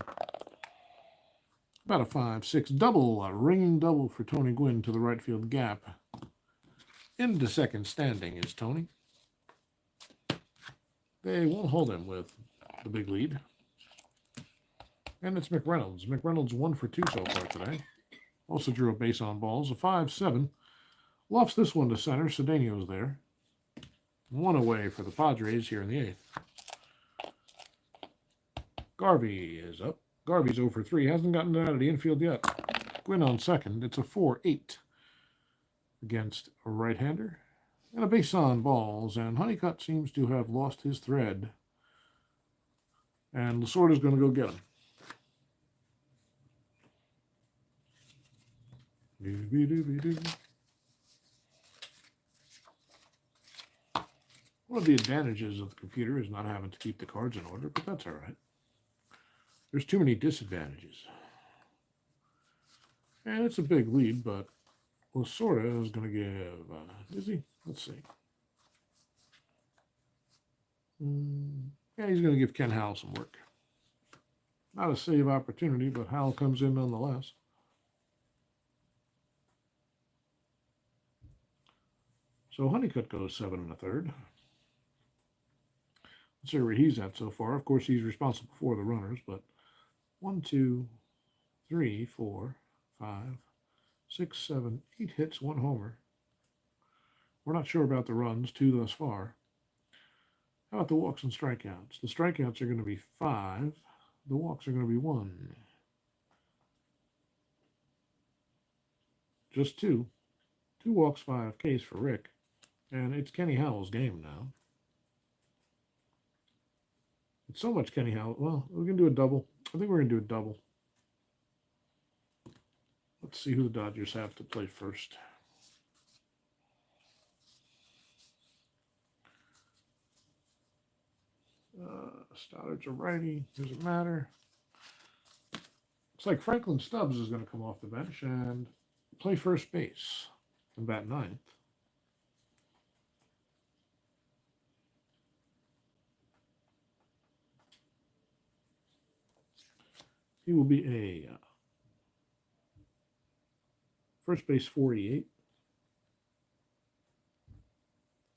About a 5-6 double, a ringing double for Tony Gwynn to the right field gap. Into second standing is Tony. They won't hold him with the big lead. And it's McReynolds. McReynolds 1 for 2 so far today. Also drew a base on balls, a 5-7. Lofts this one to center. Cedeno's there. 1 away for the Padres here in the 8th. Garvey is up. Garvey's 0 for 3. Hasn't gotten out of the infield yet. Gwynn on second. It's a 4-8 against a right-hander. And a base on balls. And Honeycutt seems to have lost his thread. And Lasorda's going to go get him. One of the advantages of the computer is not having to keep the cards in order, but that's all right. There's too many disadvantages. And it's a big lead, but Lasorda is going to give, is he? Let's see. Yeah, he's going to give Ken Howell some work. Not a save opportunity, but Howell comes in nonetheless. So Honeycutt goes 7 1/3. Let's see where he's at so far. Of course, he's responsible for the runners, but 1, 2, 3, 4, 5, 6, 7, 8 hits, 1 homer. We're not sure about the runs, 2 thus far. How about the walks and strikeouts? The strikeouts are going to be 5. The walks are going to be 1. Just 2. 2 walks, 5 Ks for Rick. And it's Kenny Howell's game now. It's so much Kenny Howell. Well, we're going to do a double. I think we're going to do a double. Let's see who the Dodgers have to play first. Stoddard's a righty. Doesn't matter. Looks like Franklin Stubbs is going to come off the bench and play first base and bat 9th. He will be a first base 48,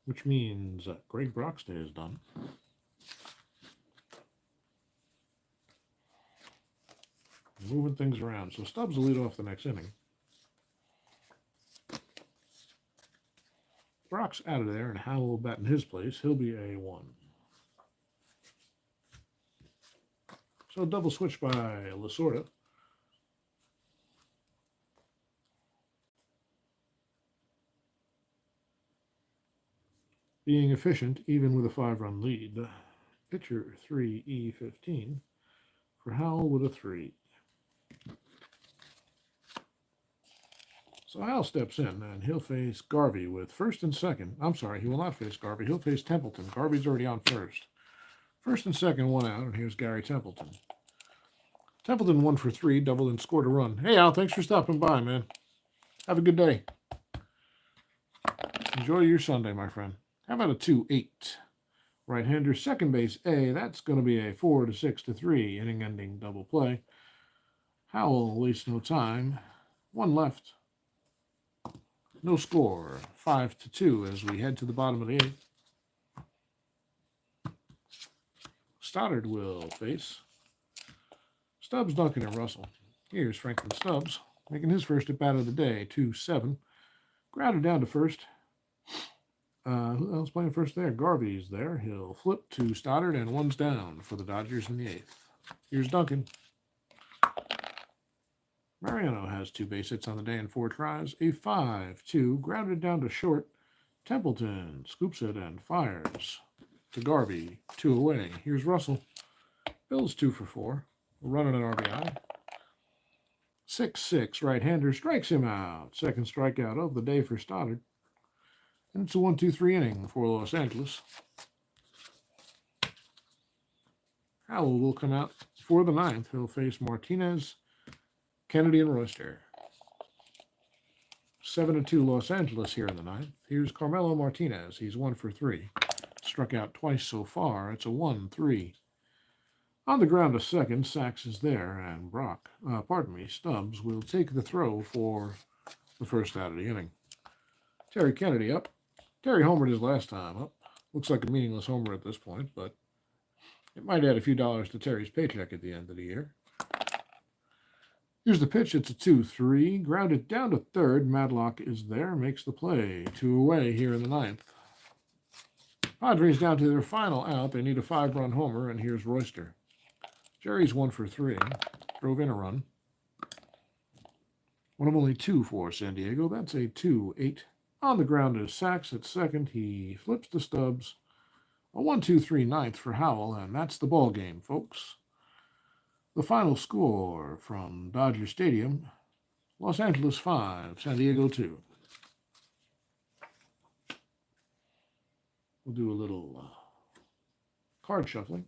which means Greg Brockstay is done. Moving things around. So Stubbs will lead off the next inning. Brock's out of there, and Howell will bat in his place. He'll be a 1. So double switch by Lasorda. Being efficient, even with a 5-run lead. Pitcher 3E15 for Howell with a 3. So Howell steps in, and he'll face Garvey with first and second. I'm sorry, he will not face Garvey. He'll face Templeton. Garvey's already on first. First and second, 1 out, and here's Gary Templeton. Templeton 1 for 3, doubled and scored a run. Hey, Al, thanks for stopping by, man. Have a good day. Enjoy your Sunday, my friend. How about a 2-8? Right-hander, second base A. That's going to be a 4 to 6 to 3 inning-ending double play. Howell wastes no time. 1 left. No score. 5 to 2 as we head to the bottom of the 8th. Stoddard will face Stubbs, Duncan, and Russell. Here's Franklin Stubbs making his first at bat of the day. 2-7. Grounded down to first. Who else playing first there? Garvey's there. He'll flip to Stoddard, and 1's down for the Dodgers in the 8th. Here's Duncan. Mariano has 2 base hits on the day and 4 tries. A 5-2. Grounded down to short. Templeton scoops it and fires to Garvey. 2 away. Here's Russell. Bill's 2 for 4. Running an RBI. 6-6, right-hander strikes him out. Second strikeout of the day for Stoddard. And it's a 1-2-3 inning for Los Angeles. Howell will come out for the ninth. He'll face Martinez, Kennedy, and Royster. 7-2 Los Angeles here in the ninth. Here's Carmelo Martinez. He's 1 for 3. Struck out twice so far. It's a 1-3. On the ground to second, Sachs is there, and Stubbs will take the throw for the first out of the inning. Terry Kennedy up. Terry homered his last time up. Looks like a meaningless homer at this point, but it might add a few dollars to Terry's paycheck at the end of the year. Here's the pitch. It's a 2-3. Grounded down to third. Madlock is there. Makes the play. 2 away here in the ninth. Padres down to their final out. They need a 5-run homer, and here's Royster. Jerry's 1 for 3. Drove in a run. One of only 2 for San Diego. That's a 2-8. On the ground is Sachs at second. He flips to Stubbs. A 1-2-3 ninth for Howell, and that's the ball game, folks. The final score from Dodger Stadium, Los Angeles 5, San Diego 2. We'll do a little card shuffling.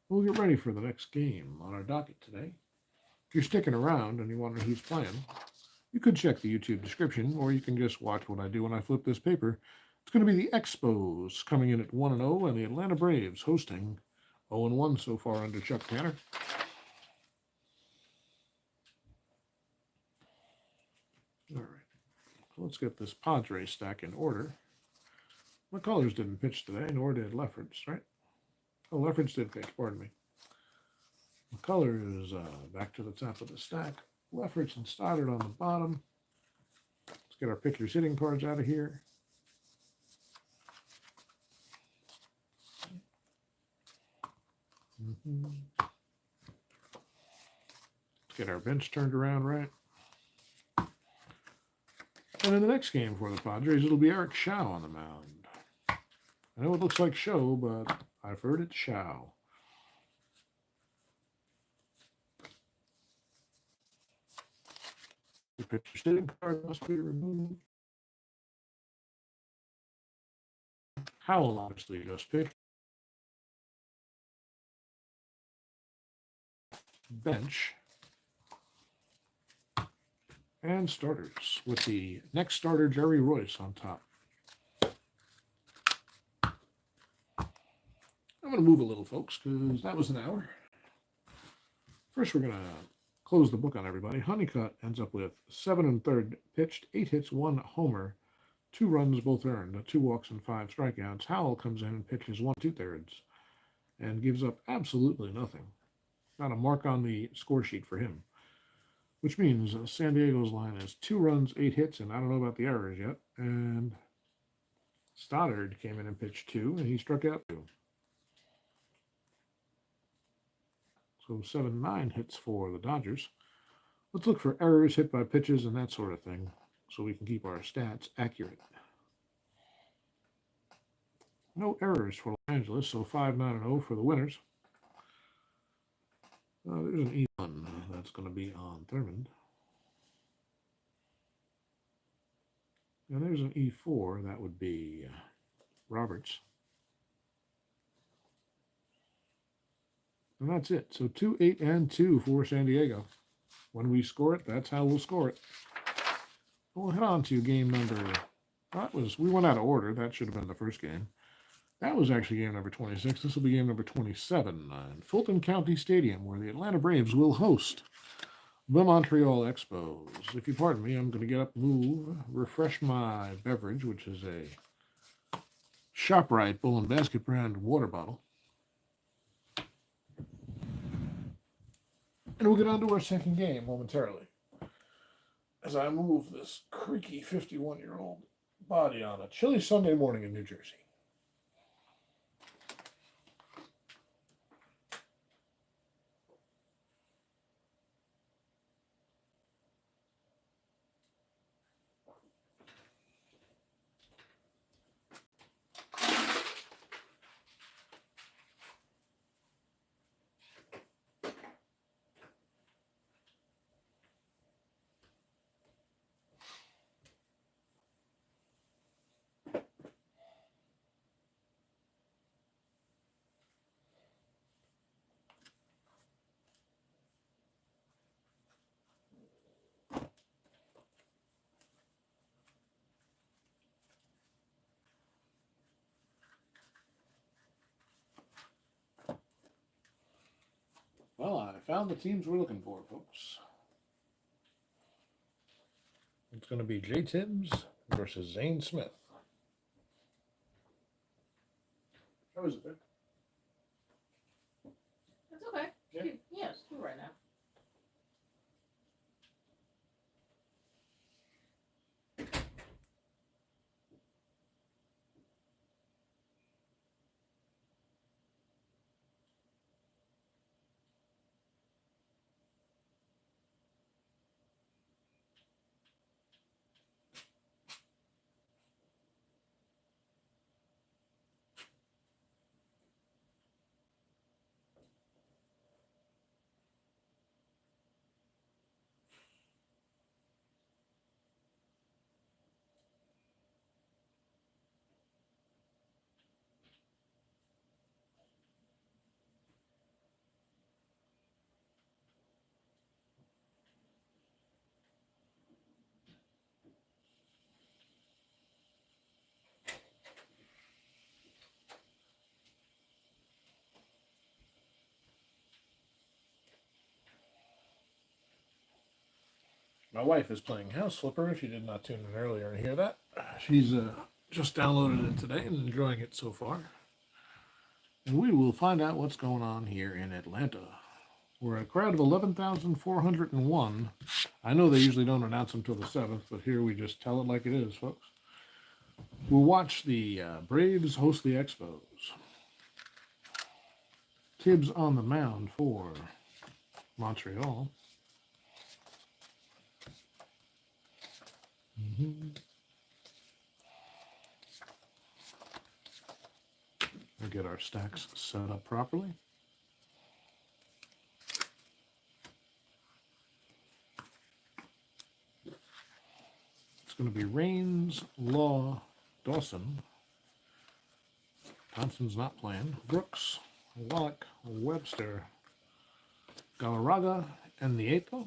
We'll get ready for the next game on our docket today. If you're sticking around and you wonder who's playing, you could check the YouTube description, or you can just watch what I do when I flip this paper. It's going to be the Expos coming in at 1-0, and the Atlanta Braves hosting 0-1 so far under Chuck Tanner. All right, let's get this Padres stack in order. McCullers didn't pitch today, nor did Lefferts, right? Oh, Lefferts did pitch, pardon me. McCullers back to the top of the stack. Lefferts and Stoddard on the bottom. Let's get our pitchers hitting cards out of here. Let's get our bench turned around right. And in the next game for the Padres, it'll be Eric Shaw on the mound. I know it looks like Show, but I've heard it's Shaw. The pitcher sitting card must be removed. Howell obviously just pitched. Bench. And starters with the next starter, Jerry Royce, on top. I'm going to move a little, folks, because that was an hour. First, we're going to close the book on everybody. Honeycutt ends up with 7 1/3 pitched, 8 hits, 1 homer, 2 runs, both earned, 2 walks and 5 strikeouts. Howell comes in and pitches 1 2/3 and gives up absolutely nothing. Not a mark on the score sheet for him, which means San Diego's line is 2 runs, 8 hits, and I don't know about the errors yet. And Stoddard came in and pitched 2, and he struck out 2. So 7-9 hits for the Dodgers. Let's look for errors, hit by pitches, and that sort of thing, so we can keep our stats accurate. No errors for Los Angeles, so 5-9-0 for the winners. There's an E1 that's going to be on Thurmond. And there's an E4, that would be Roberts. And that's it. So 2, 8, and 2 for San Diego. When we score it, that's how we'll score it. We'll head on to game number. We went out of order. That should have been the first game. That was actually game number 26. This will be game number 27 in Fulton County Stadium, where the Atlanta Braves will host the Montreal Expos. If you pardon me, I'm going to get up, move, refresh my beverage, which is a ShopRite Bull and Basket brand water bottle. And we'll get on to our second game momentarily, as I move this creaky 51-year-old body on a chilly Sunday morning in New Jersey. Well, I found the teams we're looking for, folks. It's going to be J. Tibbs versus Zane Smith. How is it, Vic? That's okay. Yeah. Yeah, it's cool right now. My wife is playing House Flipper, if you did not tune in earlier and hear that. She's just downloaded it today and enjoying it so far. And we will find out what's going on here in Atlanta. We're a crowd of 11,401. I know they usually don't announce them till the 7th, but here we just tell it like it is, folks. We'll watch the Braves host the Expos. Tibbs on the mound for Montreal. We'll get our stacks set up properly. It's going to be Raines, Law, Dawson. Thompson's not playing. Brooks, Wallach, Webster, Galarraga, and Nieto.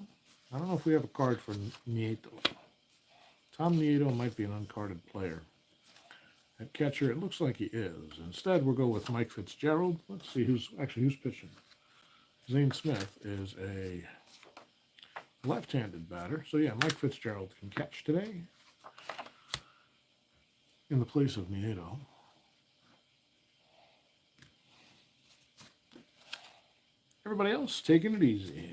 I don't know if we have a card for Nieto. Tom Nieto might be an uncarded player. At catcher, it looks like he is. Instead, we'll go with Mike Fitzgerald. Let's see who's pitching. Zane Smith is a left-handed batter. So yeah, Mike Fitzgerald can catch today in the place of Nieto. Everybody else taking it easy.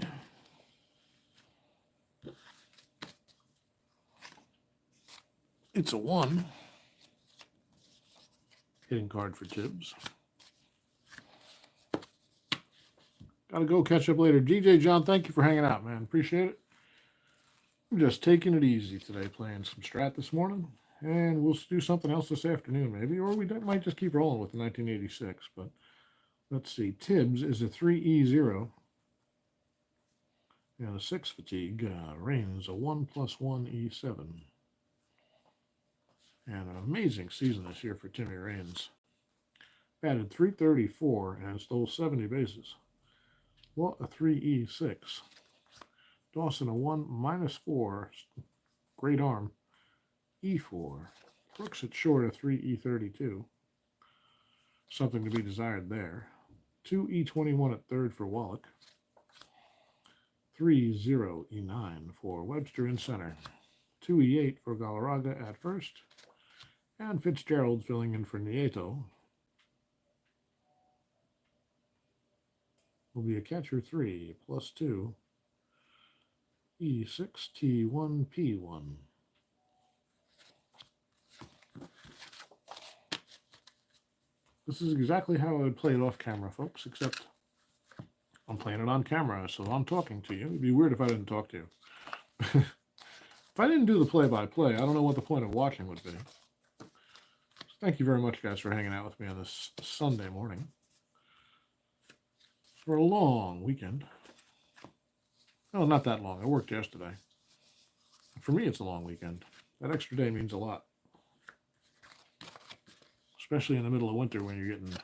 It's a 1. Hitting card for Tibbs. Gotta go catch up later. GJ John, thank you for hanging out, man. Appreciate it. I'm just taking it easy today, playing some Strat this morning. And we'll do something else this afternoon, maybe. Or we might just keep rolling with the 1986. But let's see. Tibbs is a 3E0. And a 6 fatigue. Raines a 1+1 E7. And an amazing season this year for Timmy Raines. Batted .334 and stole 70 bases. What a 3E6. Dawson a 1-4. Great arm. E4. Brooks at short a 3E32. Something to be desired there. 2E21 at third for Wallach. 3-0-E9 for Webster in center. 2E8 for Galarraga at first. And Fitzgerald filling in for Nieto. Will be a catcher 3 +2. E6 T1 P1. This is exactly how I would play it off camera, folks, except I'm playing it on camera, so I'm talking to you. It'd be weird if I didn't talk to you. If I didn't do the play-by-play, I don't know what the point of watching would be. Thank you very much, guys, for hanging out with me on this Sunday morning. For a long weekend. Oh, not that long. I worked yesterday. For me, it's a long weekend. That extra day means a lot. Especially in the middle of winter when you're getting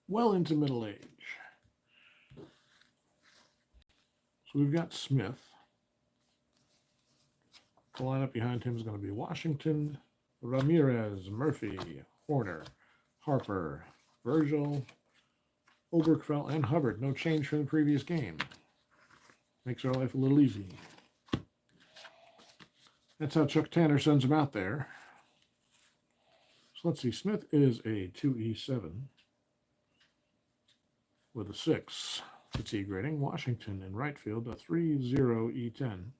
well into middle age. So we've got Smith. The lineup behind him is going to be Washington, Ramirez, Murphy, Horner, Harper, Virgil, Oberkfell and Hubbard. No change from the previous game. Makes our life a little easy. That's how Chuck Tanner sends them out there. So let's see. Smith is a 2E7 with a 6 fatigue rating. Washington in right field, a 3-0 E10.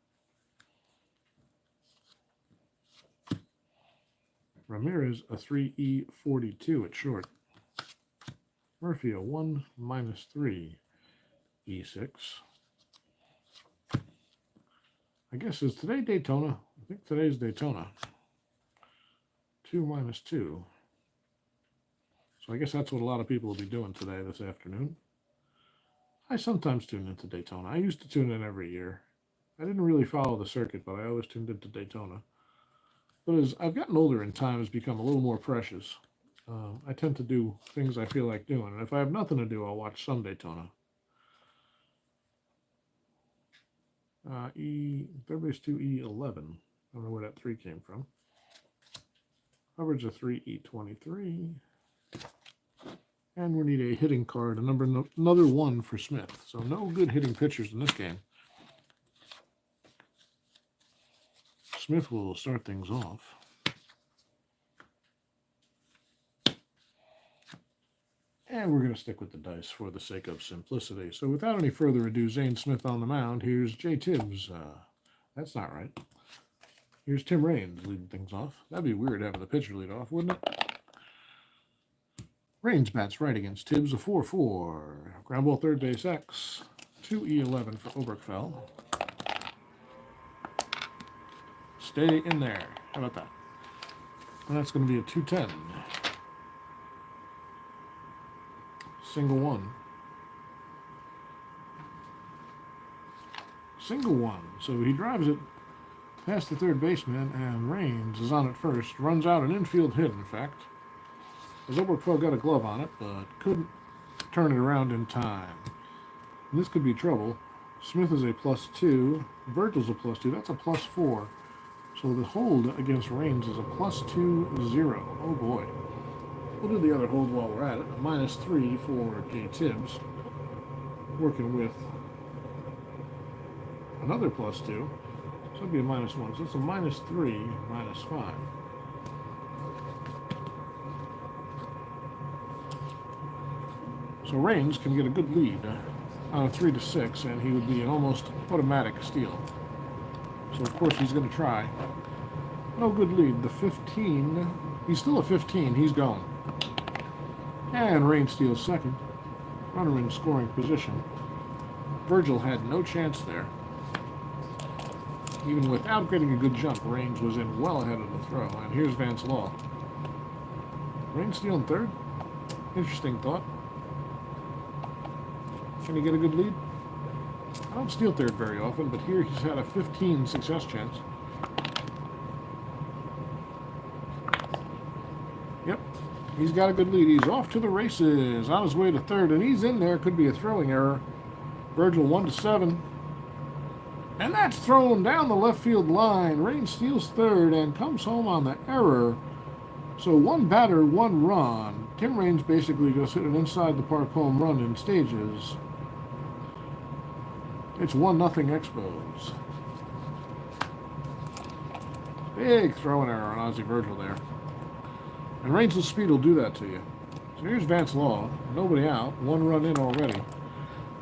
Ramirez, a 3E42 at short. Murphy, a 1-3 E6. I guess, is today Daytona? I think today's Daytona. 2-2. So I guess that's what a lot of people will be doing today, this afternoon. I sometimes tune into Daytona. I used to tune in every year. I didn't really follow the circuit, but I always tuned into Daytona. But as I've gotten older and time has become a little more precious, I tend to do things I feel like doing. And if I have nothing to do, I'll watch some Daytona. Third base 2E11. I don't know where that 3 came from. Hubbard's a 3E23. And we need a hitting card, another 1 for Smith. So no good hitting pitchers in this game. Smith will start things off. And we're going to stick with the dice for the sake of simplicity. So without any further ado, Zane Smith on the mound. Here's Jay Tibbs. That's not right. Here's Tim Raines leading things off. That'd be weird having the pitcher lead off, wouldn't it? Raines bats right against Tibbs, a 4-4. Ground ball third base X. 2E11 for Oberkfell. Stay in there. How about that? And that's going to be a 210. Single 1. Single 1. So he drives it past the third baseman, and Raines is on at first. Runs out an infield hit, in fact. As Oberkfell got a glove on it, but couldn't turn it around in time. And this could be trouble. Smith is a +2. Virgil's a +2. That's a +4. So the hold against Raines is a +2-0. Oh boy. We'll do the other hold while we're at it. A -3 for Jay Tibbs. Working with another +2. So it'll be a -1. So it's a -3, -5. So Raines can get a good lead on a 3-6, and he would be an almost automatic steal. So of course he's going to try. No good lead. The 15. He's still a 15. He's gone. And Raines steals second. Runner in scoring position. Virgil had no chance there. Even without getting a good jump, Raines was in well ahead of the throw. And here's Vance Law. Raines stealing third? Interesting thought. Can he get a good lead? I don't steal third very often, but here he's had a 15 success chance. Yep, he's got a good lead. He's off to the races, on his way to third, and he's in there. Could be a throwing error. Virgil 1-7. And that's thrown down the left field line. Raines steals third and comes home on the error. So 1 batter, 1 run. Tim Raines basically just hit an inside the park home run in stages. It's 1-0 Expos. Big throwing error on Ozzie Virgil there. And Raines' speed will do that to you. So here's Vance Law. Nobody out. 1 run in already.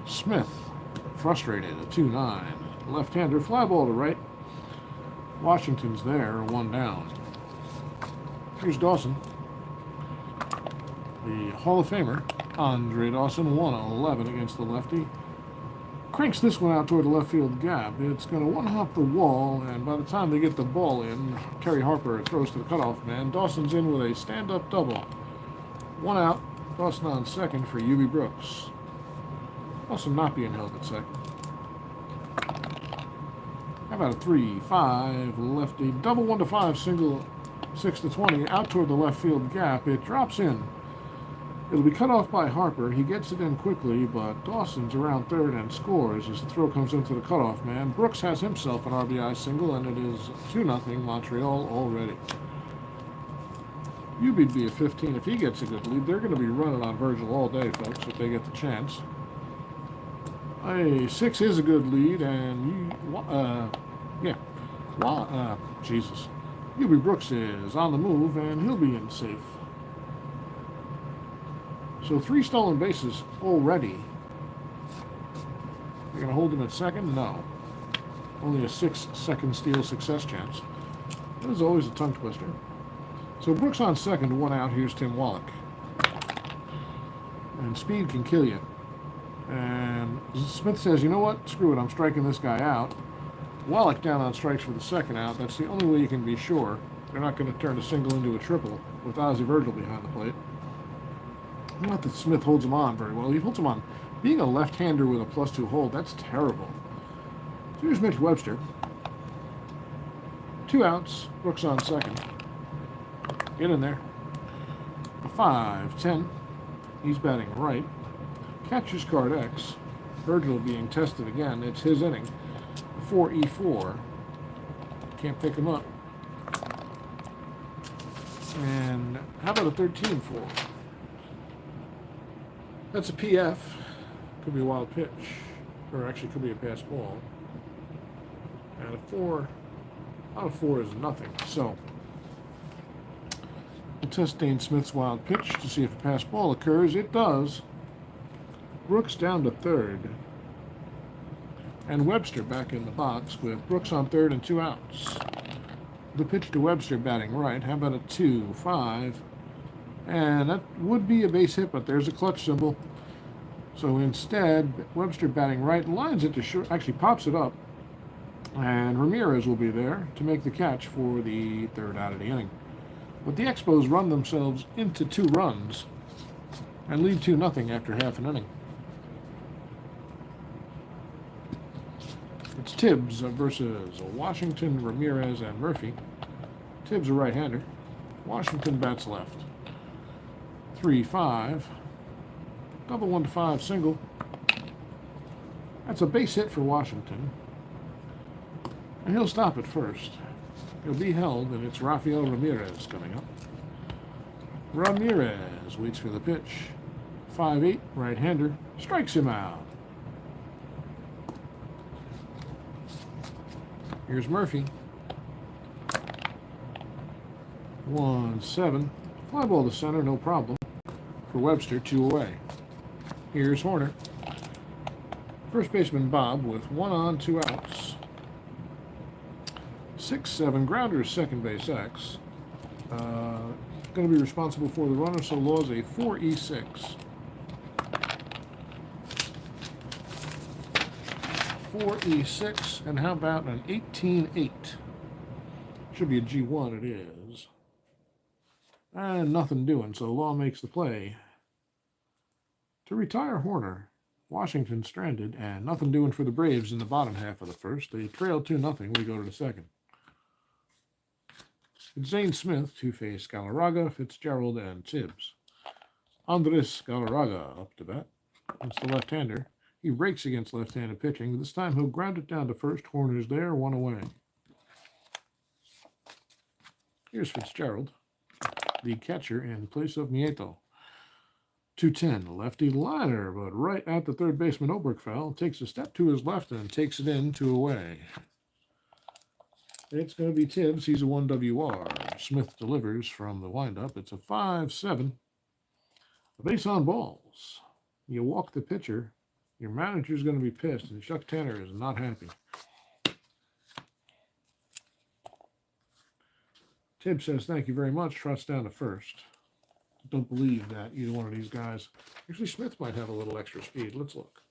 Smith, frustrated, a 2-9. Left-hander, fly ball to right. Washington's there, 1 down. Here's Dawson. The Hall of Famer, Andre Dawson, 1-11 against the lefty. Cranks this one out toward the left field gap. It's going to one-hop the wall, and by the time they get the ball in, Terry Harper throws to the cutoff man. Dawson's in with a stand-up double. 1 out. Dawson on second for Ubi Brooks. Dawson not being held at second. How about a 3-5 lefty? Double 1-5, single 6-20 out toward the left field gap. It drops in. It'll be cut off by Harper. He gets it in quickly, but Dawson's around third and scores as the throw comes into the cutoff man. Brooks has himself an RBI single, and it is 2-0 Montreal already. Ube'd be a 15 if he gets a good lead. They're going to be running on Virgil all day, folks, if they get the chance. A 6 is a good lead, and Jesus. Ube Brooks is on the move, and he'll be in safe. So 3 stolen bases already. You're going to hold him at second? No. Only a 6-second steal success chance. That is always a tongue twister. So Brooks on second, 1 out. Here's Tim Wallach. And speed can kill you. And Smith says, you know what? Screw it. I'm striking this guy out. Wallach down on strikes for the second out. That's the only way you can be sure they're not going to turn a single into a triple with Ozzie Virgil behind the plate. Not that Smith holds him on very well. He holds him on. Being a left-hander with a +2 hold, that's terrible. So here's Mitch Webster. 2 outs. Brooks on second. Get in there. 5-10. He's batting right. Catcher's card X. Virgil being tested again. It's his inning. 4-E-4. Can't pick him up. And how about a 13-4? That's a PF. Could be a wild pitch. Or actually could be a pass ball. And a 4 out of 4 is nothing. So we'll test Dane Smith's wild pitch to see if a pass ball occurs. It does. Brooks down to third. And Webster back in the box with Brooks on third and 2 outs. The pitch to Webster batting right. How about a 2-5? And that would be a base hit, but there's a clutch symbol. So instead, Webster batting right, lines it to short, actually pops it up. And Ramirez will be there to make the catch for the 3rd out of the inning. But the Expos run themselves into 2 runs and lead 2-0 after half an inning. It's Tibbs versus Washington, Ramirez, and Murphy. Tibbs a right-hander. Washington bats left. 3-5. Double 1-5 single. That's a base hit for Washington. And he'll stop at first. He'll be held, and it's Rafael Ramirez coming up. Ramirez waits for the pitch. 5-8, right-hander. Strikes him out. Here's Murphy. 1-7. Fly ball to center, no problem. For Webster, 2 away. Here's Horner. First baseman Bob with 1 on, 2 outs. 6-7. Grounder, second base X. Going to be responsible for the runner, so Law's a 4-E-6. 4-E-6, and how about an 18-8? Should be a G1, it is. And nothing doing, so Law makes the play to retire Horner. Washington stranded, and nothing doing for the Braves in the bottom half of the first. They trail 2-0. We go to the second. It's Zane Smith to face Galarraga, Fitzgerald, and Tibbs. Andres Galarraga up to bat. It's the left-hander. He rakes against left-handed pitching. This time he'll ground it down to first. Horner's there, 1 away. Here's Fitzgerald, the catcher in place of Nieto. 2-10, lefty liner, but right at the third baseman Oberkfell takes a step to his left and takes it in, 2 away. It's going to be Tibbs. He's a 1WR. Smith delivers from the windup. It's a 5-7. A base on balls. You walk the pitcher. Your manager's going to be pissed, and Chuck Tanner is not happy. Tibbs says, thank you very much. Trots down to first. Don't believe that either one of these guys. Actually, Smith might have a little extra speed. Let's look.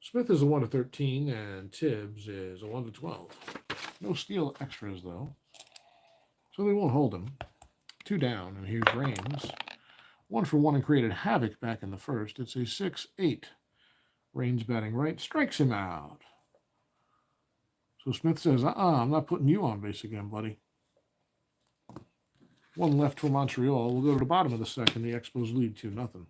Smith is a 1-13, and Tibbs is a 1-12. No steal extras, though. So they won't hold him. 2 down, and here's Raines. 1 for 1 and created havoc back in the first. It's a 6-8. Raines batting right, strikes him out. So Smith says, I'm not putting you on base again, buddy. 1 left for Montreal. We'll go to the bottom of the second. The Expos lead 2-0.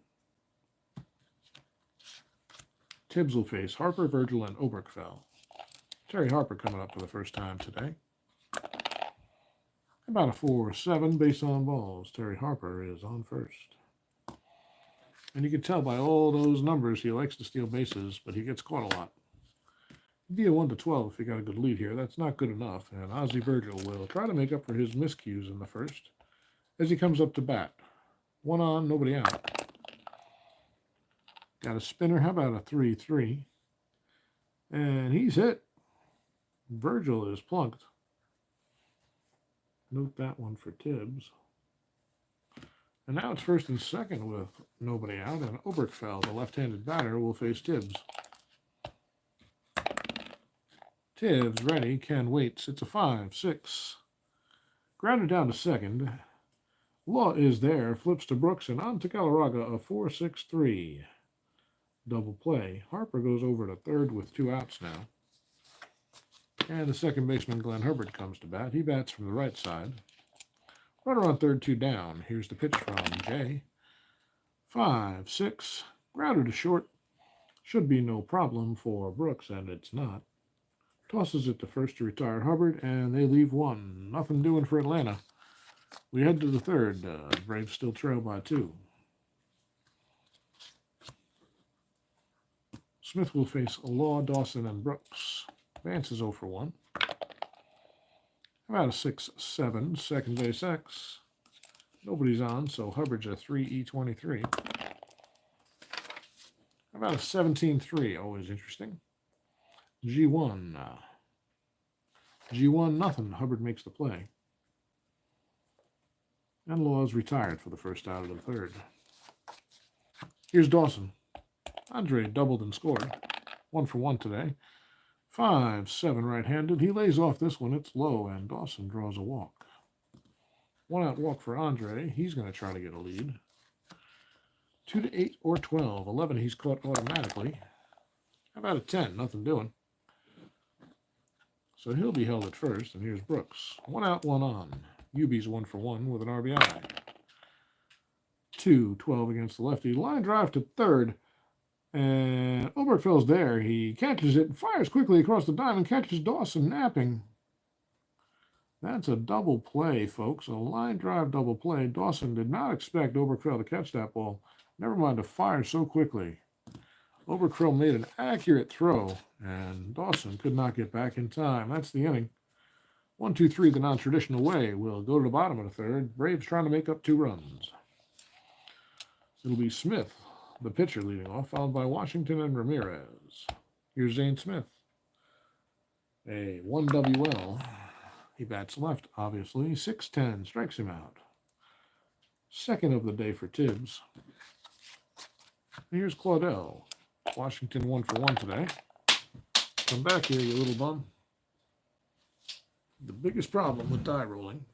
Tibbs will face Harper, Virgil, and Oberkfell. Terry Harper coming up for the first time today. About a 4-7 base on balls. Terry Harper is on first. And you can tell by all those numbers he likes to steal bases, but he gets caught a lot. He'd be a 1-12 if he got a good lead here. That's not good enough, and Ozzie Virgil will try to make up for his miscues in the first as he comes up to bat. 1 on, nobody out. Got a spinner. How about a 3-3? And he's hit. Virgil is plunked. Note that one for Tibbs. And now it's first and second with nobody out, and Oberkfell, the left-handed batter, will face Tibbs. Tibbs ready. Ken waits. It's a 5-6. Grounded down to second. Law is there. Flips to Brooks, and on to Galarraga, a 4-6-3. Double play. Harper goes over to third with 2 outs now. And the second baseman, Glenn Herbert, comes to bat. He bats from the right side. Runner on third, 2 down. Here's the pitch from Jay. 5-6. Grounded to short. Should be no problem for Brooks, and it's not. Tosses it to first to retire Hubbard, and they leave 1. Nothing doing for Atlanta. We head to the third. Braves still trail by 2. Smith will face Law, Dawson, and Brooks. Vance is 0 for 1. About a 6-7, second base X. Nobody's on, so Hubbard's a 3E23. About a 17-3, always interesting. G1. G1, nothing. Hubbard makes the play. And Law's retired for the first out of the third. Here's Dawson. Andre doubled and scored. 1 for 1 today. 5-7 right-handed. He lays off this one. It's low, and Dawson draws a walk. 1 out walk for Andre. He's going to try to get a lead. 2-8 or 12. 11 he's caught automatically. How about a 10? Nothing doing. So he'll be held at first, and here's Brooks. 1 out, 1 on. Yubi's 1 for 1 with an RBI. 2-12 against the lefty. Line drive to third. And Oberkfell's there. He catches it and fires quickly across the diamond, catches Dawson napping. That's a double play, folks. A line drive double play. Dawson did not expect Oberkfell to catch that ball. Never mind to fire so quickly. Oberkfell made an accurate throw, and Dawson could not get back in time. That's the inning. 1-2-3 the non-traditional way. We'll go to the bottom of the third. Braves trying to make up 2 runs. It'll be Smith, the pitcher, leading off, followed by Washington and Ramirez. Here's Zane Smith. A 1WL. He bats left, obviously. 6-10, strikes him out. Second of the day for Tibbs. Here's Claudel. Washington 1 for 1 today. Come back here, you little bum. The biggest problem with die rolling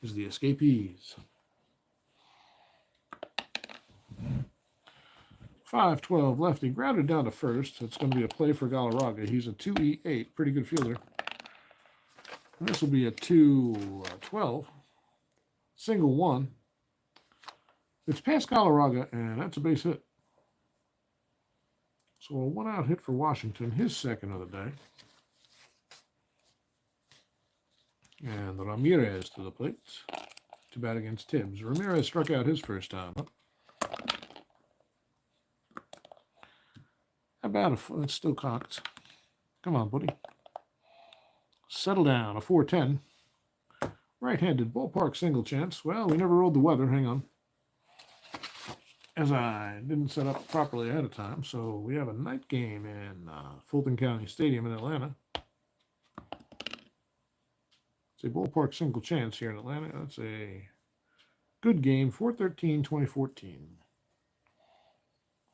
is the escapees. 5-12 lefty, grounded down to first. It's going to be a play for Galarraga. He's a 2E8, pretty good fielder. And this will be a 2-12. Single 1. It's past Galarraga, and that's a base hit. So a 1-out hit for Washington, his second of the day. And Ramirez to the plate to bat against Tibbs. Ramirez struck out his first time. It's still cocked. Come on, buddy. Settle down. A 4-10. Right-handed ballpark single chance. Well, we never rolled the weather. Hang on. As I didn't set up properly ahead of time, so we have a night game in Fulton County Stadium in Atlanta. It's a ballpark single chance here in Atlanta. That's a good game. 4/13/2014.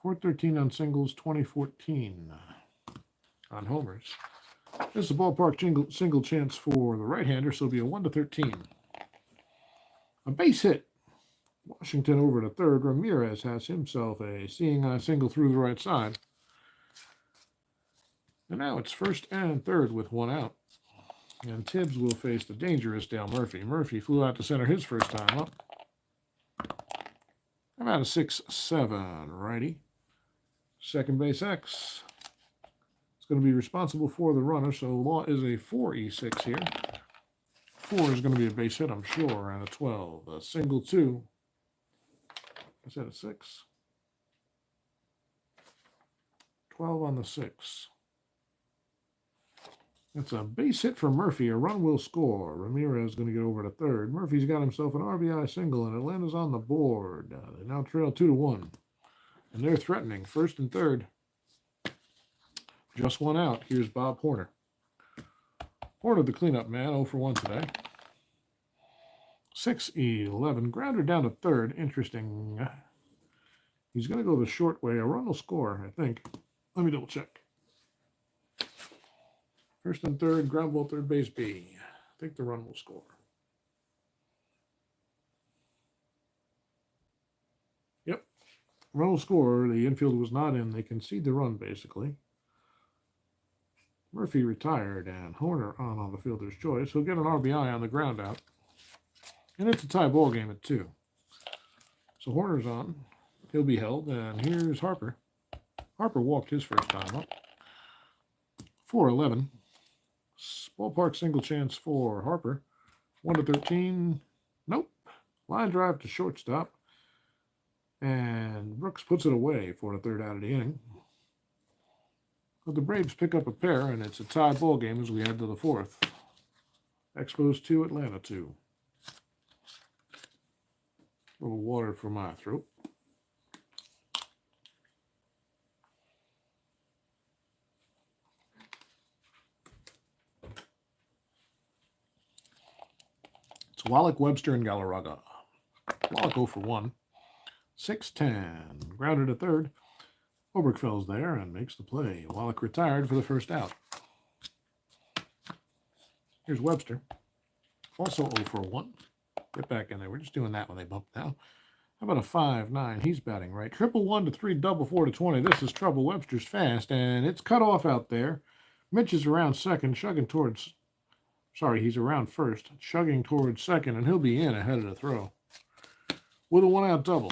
4/13 on singles, 2014 on homers. This is a ballpark single chance for the right-hander, so it'll be a 1-13. A base hit. Washington over to third. Ramirez has himself a seeing eye single through the right side. And now it's first and third with 1 out. And Tibbs will face the dangerous Dale Murphy. Murphy flew out to center his first time up. About a 6-7 righty. Second base X. It's going to be responsible for the runner, so Law is a 4E6 here. 4 is going to be a base hit, I'm sure, and a 12. A single 2. I said a 6. 12 on the 6. That's a base hit for Murphy. A run will score. Ramirez is going to get over to third. Murphy's got himself an RBI single, and Atlanta's on the board. They now trail 2-1. And they're threatening first and third. Just one out. Here's Bob Horner. Horner, the cleanup man, 0 for 1 today. 6-11. Grounder down to third. Interesting. He's going to go the short way. A run will score, I think. Let me double check. First and third, ground ball, third base B. I think the run will score. Yep. Run will score. The infield was not in. They concede the run, basically. Murphy retired, and Horner on the fielder's choice. He'll get an RBI on the ground out. And it's a tie ball game at 2. So Horner's on. He'll be held, and here's Harper. Harper walked his first time up. 4-11. Ballpark single chance for Harper. 1-13. Nope. Line drive to shortstop. And Brooks puts it away for the third out of the inning. But the Braves pick up a pair, and it's a tie ball game as we head to the 4th. Expos 2, Atlanta 2. A little water for my throat. It's Wallach, Webster, and Galarraga. Wallach 0 for 1. 6-10. Grounded to third. Oberkfeld's there and makes the play. Wallach retired for the first out. Here's Webster. Also 0 for 1. Get back in there. We're just doing that when they bump now. How about a 5-9? He's batting right. 1-1 to 3, 4 to 20. This is trouble. Webster's fast, and it's cut off out there. Mitch is around second, chugging towards... Sorry, he's around first, chugging towards second, and he'll be in ahead of the throw. With a 1-out double.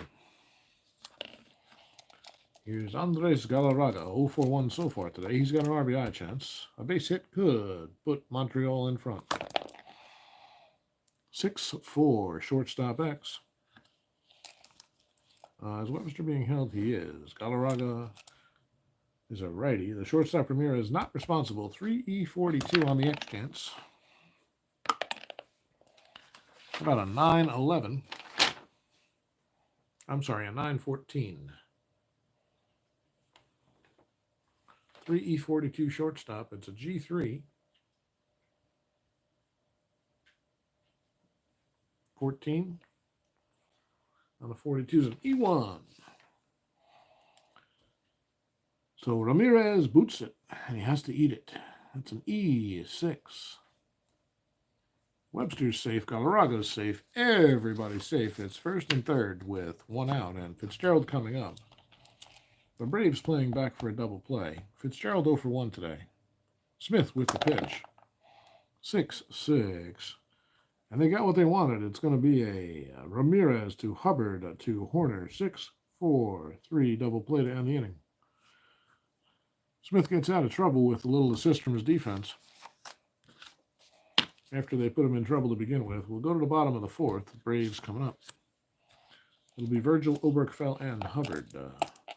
Here's Andres Galarraga, 0 for 1 so far today. He's got an RBI chance. A base hit could put Montreal in front. 6-4, shortstop X. Is Webster being held? He is. Galarraga is a righty. The shortstop Premier is not responsible. 3E42 on the X chance. About a 9-11. I'm sorry, a 9-14. 3E42 shortstop. It's a G3. 14. On the 42 is an E1. So Ramirez boots it, and he has to eat it. That's an E6. Webster's safe. Galarraga's safe. Everybody's safe. It's first and third with 1 out, and Fitzgerald coming up. The Braves playing back for a double play. Fitzgerald 0 for 1 today. Smith with the pitch. 6-6. And they got what they wanted. It's going to be a Ramirez to Hubbard to Horner. 6-4-3 double play to end the inning. Smith gets out of trouble with a little assist from his defense. After they put him in trouble to begin with. We'll go to the bottom of the 4th. Braves coming up. It'll be Virgil, Oberkfell, and Hubbard.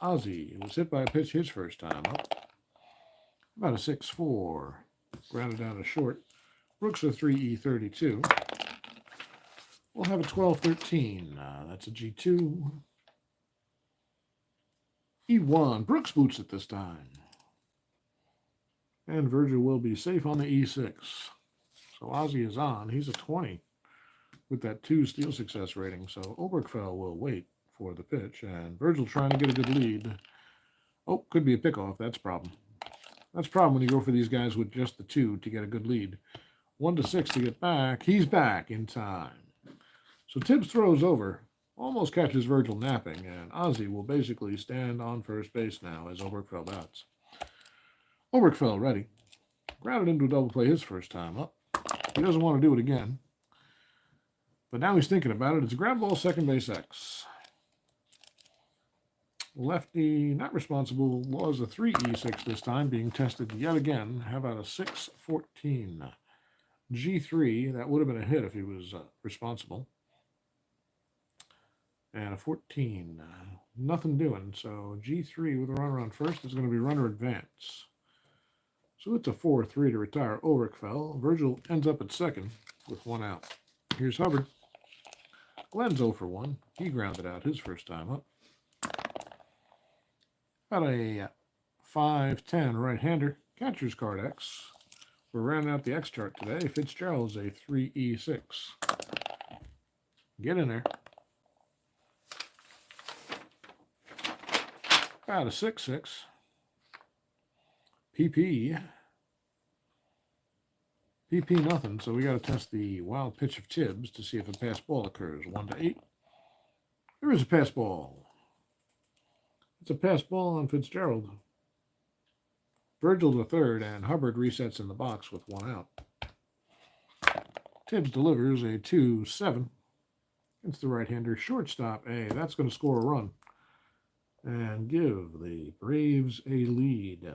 Ozzie was hit by a pitch his first time up. About a 6-4. Grounded down to short. Brooks a 3E32. We'll have a 12-13. That's a G2. E1. Brooks boots it this time. And Virgil will be safe on the E6. So Ozzie is on. He's a 20 with that 2 steal success rating. So Oberkfell will wait for the pitch. And Virgil trying to get a good lead. Oh, could be a pickoff. That's a problem. That's a problem when you go for these guys with just the 2 to get a good lead. 1-6 to get back. He's back in time. So Tibbs throws over. Almost catches Virgil napping. And Ozzie will basically stand on first base now as Oberkfell bats. Oberkfell ready. Grounded into a double play his first time up. He doesn't want to do it again. But now he's thinking about it. It's a ground ball, second base X. Lefty, not responsible. Was a 3E6 this time, being tested yet again. How about a 6-14? G3, that would have been a hit if he was responsible. And a 14. Nothing doing. So G3 with a runner on first is going to be runner advance. So it's a 4-3 to retire Overkfell. Virgil ends up at second with 1 out. Here's Hubbard. Glenn's 0 for 1. He grounded out his first time up. Got a 5-10 right-hander. Catcher's card X. We're rounding out the X chart today. Fitzgerald's a 3E6. Get in there. Got a 6-6. PP nothing, so we got to test the wild pitch of Tibbs to see if a pass ball occurs. 1-8. There is a pass ball. It's a pass ball on Fitzgerald. Virgil to third, and Hubbard resets in the box with 1 out. Tibbs delivers a 2-7. It's the right-hander shortstop. Hey, that's going to score a run and give the Braves a lead.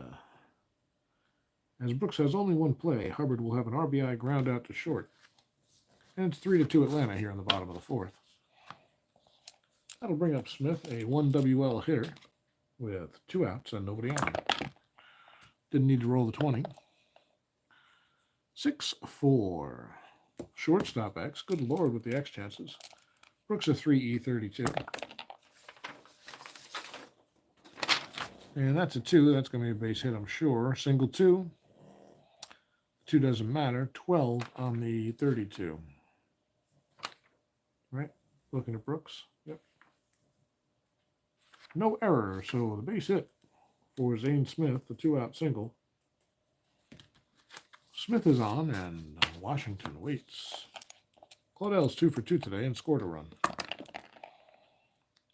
As Brooks has only 1 play, Hubbard will have an RBI ground out to short. And it's 3-2 Atlanta here in the bottom of the 4th. That'll bring up Smith, a 1WL hitter with 2 outs and nobody on. Didn't need to roll the 20. 6-4. Shortstop X. Good Lord with the X chances. Brooks a 3E32. And that's a 2. That's going to be a base hit, I'm sure. Single 2. 2 doesn't matter. 12 on the 32. Right? Looking at Brooks. Yep. No error. So the base hit for Zane Smith, the 2-out single. Smith is on, and Washington waits. Claudell's 2 for 2 today and scored a run.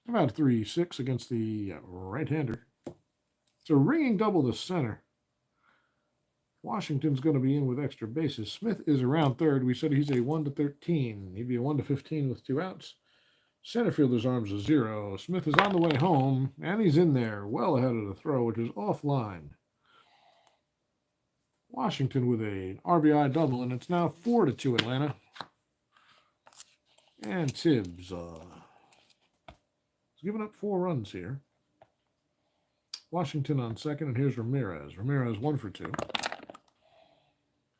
About 3-6 against the right-hander. It's a ringing double to center. Washington's going to be in with extra bases. Smith is around third. We said he's a 1-13. He'd be a 1-15 with 2 outs. Center fielder's arms a 0. Smith is on the way home, and he's in there, well ahead of the throw, which is offline. Washington with a RBI double, and it's now 4-2 Atlanta. And Tibbs is giving up 4 runs here. Washington on second, and here's Ramirez. Ramirez 1 for 2.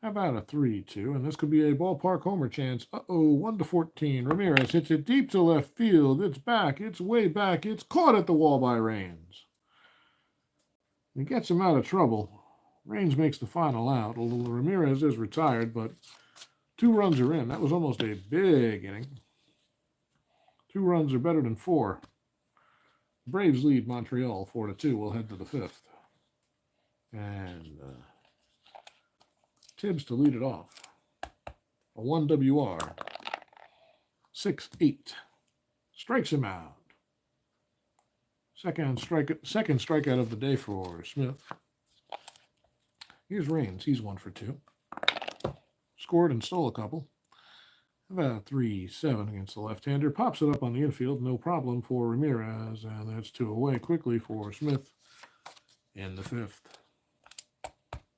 How about a 3-2? And this could be a ballpark homer chance. 1-14. Ramirez hits it deep to left field. It's back. It's way back. It's caught at the wall by Raines. It gets him out of trouble. Raines makes the final out. Ramirez is retired, but 2 runs are in. That was almost a big inning. 2 runs are better than 4. Braves lead Montreal 4-2. We'll head to the 5th. And Tibbs to lead it off. A 1WR. 6-8. Strikes him out. Second strikeout of the day for Smith. Here's Raines. He's 1 for 2. Scored and stole a couple. About 3-7 against the left-hander. Pops it up on the infield. No problem for Ramirez. And that's 2 away quickly for Smith in the 5th.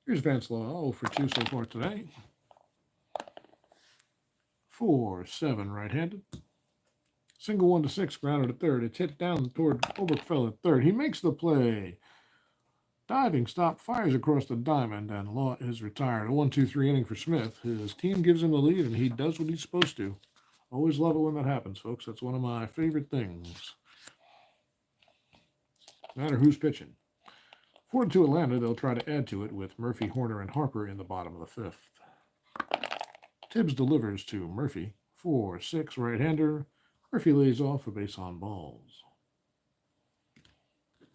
Here's Vanslaw, 0 for 2 so far today. 4-7 right-handed. Single 1-6, grounded at third. It's hit down toward Overkfell at third. He makes the play. Diving stop, fires across the diamond, and Law is retired. A 1-2-3 inning for Smith. His team gives him the lead, and he does what he's supposed to. Always love it when that happens, folks. That's one of my favorite things. No matter who's pitching. 4-2 Atlanta, they'll try to add to it with Murphy, Horner, and Harper in the bottom of the 5th. Tibbs delivers to Murphy. 4-6 right-hander. Murphy lays off a base on balls.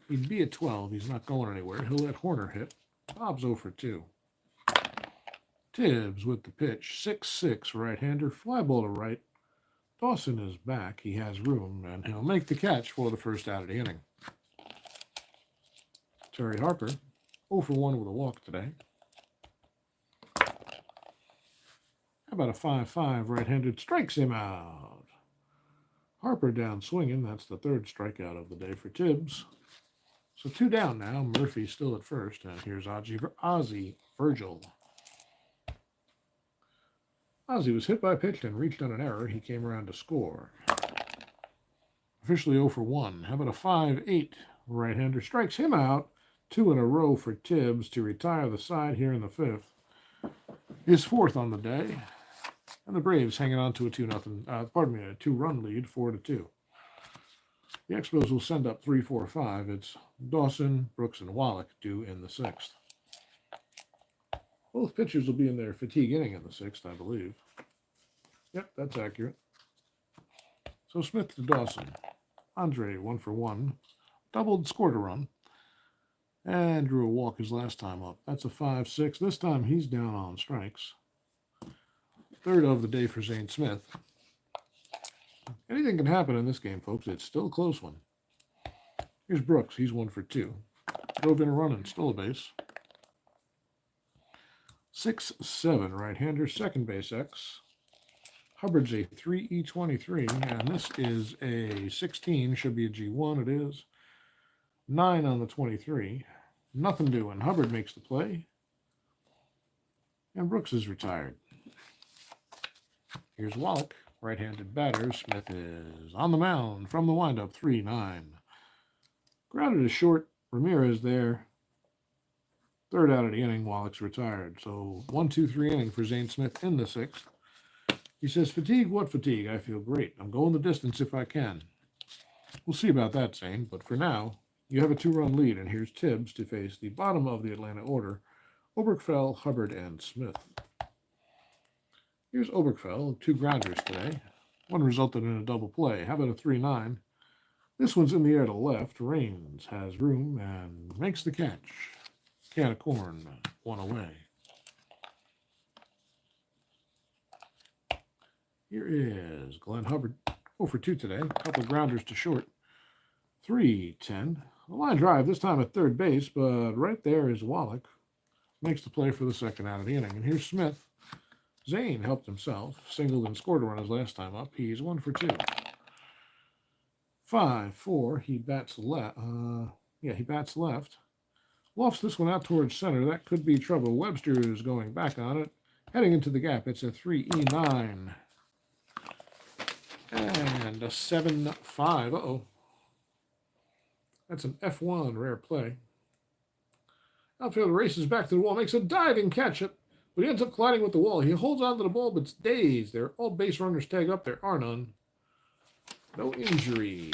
He'd be at 12. He's not going anywhere. He'll let Horner hit. Bob's 0 for 2. Tibbs with the pitch. 6-6 right-hander. Fly ball to right. Dawson is back. He has room, and he'll make the catch for the first out of the inning. Terry Harper, 0 for 1 with a walk today. How about a 5-5 right-handed? Strikes him out. Harper down swinging. That's the 3rd strikeout of the day for Tibbs. So 2 down now. Murphy still at first. And here's Ozzie Virgil. Ozzy was hit by a pitch and reached on an error. He came around to score. Officially 0 for 1. How about a 5-8 right-hander? Strikes him out. 2 in a row for Tibbs to retire the side here in the 5th. His 4th on the day. And the Braves hanging on to a 2-run lead, 4-2. The Expos will send up 3, 4, 5. It's Dawson, Brooks, and Wallach due in the 6th. Both pitchers will be in their fatigue inning in the 6th, I believe. Yep, that's accurate. So Smith to Dawson. Andre, 1 for 1. Doubled, scored a run. And drew a walk his last time up. That's a 5-6. This time he's down on strikes. 3rd of the day for Zane Smith. Anything can happen in this game, folks. It's still a close one. Here's Brooks. He's 1 for 2. Drove in a run and stole a base. 6-7 right-hander, second base X. Hubbard's a 3E23, and this is a 16. Should be a G1. It is. 9 on the 23. Nothing doing. Hubbard makes the play. And Brooks is retired. Here's Wallach, right-handed batter. Smith is on the mound from the windup, 3-9. Grounded to short. Ramirez there. 3rd out of the inning. Wallach's retired. So 1-2-3 inning for Zane Smith in the 6th. He says, fatigue? What fatigue? I feel great. I'm going the distance if I can. We'll see about that, Zane. But for now, you have a 2-run lead, and here's Tibbs to face the bottom of the Atlanta order. Oberkfell, Hubbard, and Smith. Here's Oberkfell, 2 grounders today. One resulted in a double play. How about a 3-9? This one's in the air to left. Raines has room and makes the catch. Can of corn, 1 away. Here is Glenn Hubbard, 0 for 2 today. A couple of grounders to short. 3-10. A line drive, this time at 3rd base, but right there is Wallach. Makes the play for the 2nd out of the inning. And here's Smith. Zane helped himself. Singled and scored a run his last time up. He's 1 for 2. 5-4. He bats left. He bats left. Lofts this one out towards center. That could be trouble. Webster is going back on it. Heading into the gap. It's a 3-9. And a 7-5. Uh-oh. That's an F1 rare play. Outfielder races back to the wall. Makes a diving catch it. But he ends up colliding with the wall. He holds on to the ball, but it's dazed. There, all base runners tag up. There are none. No injury.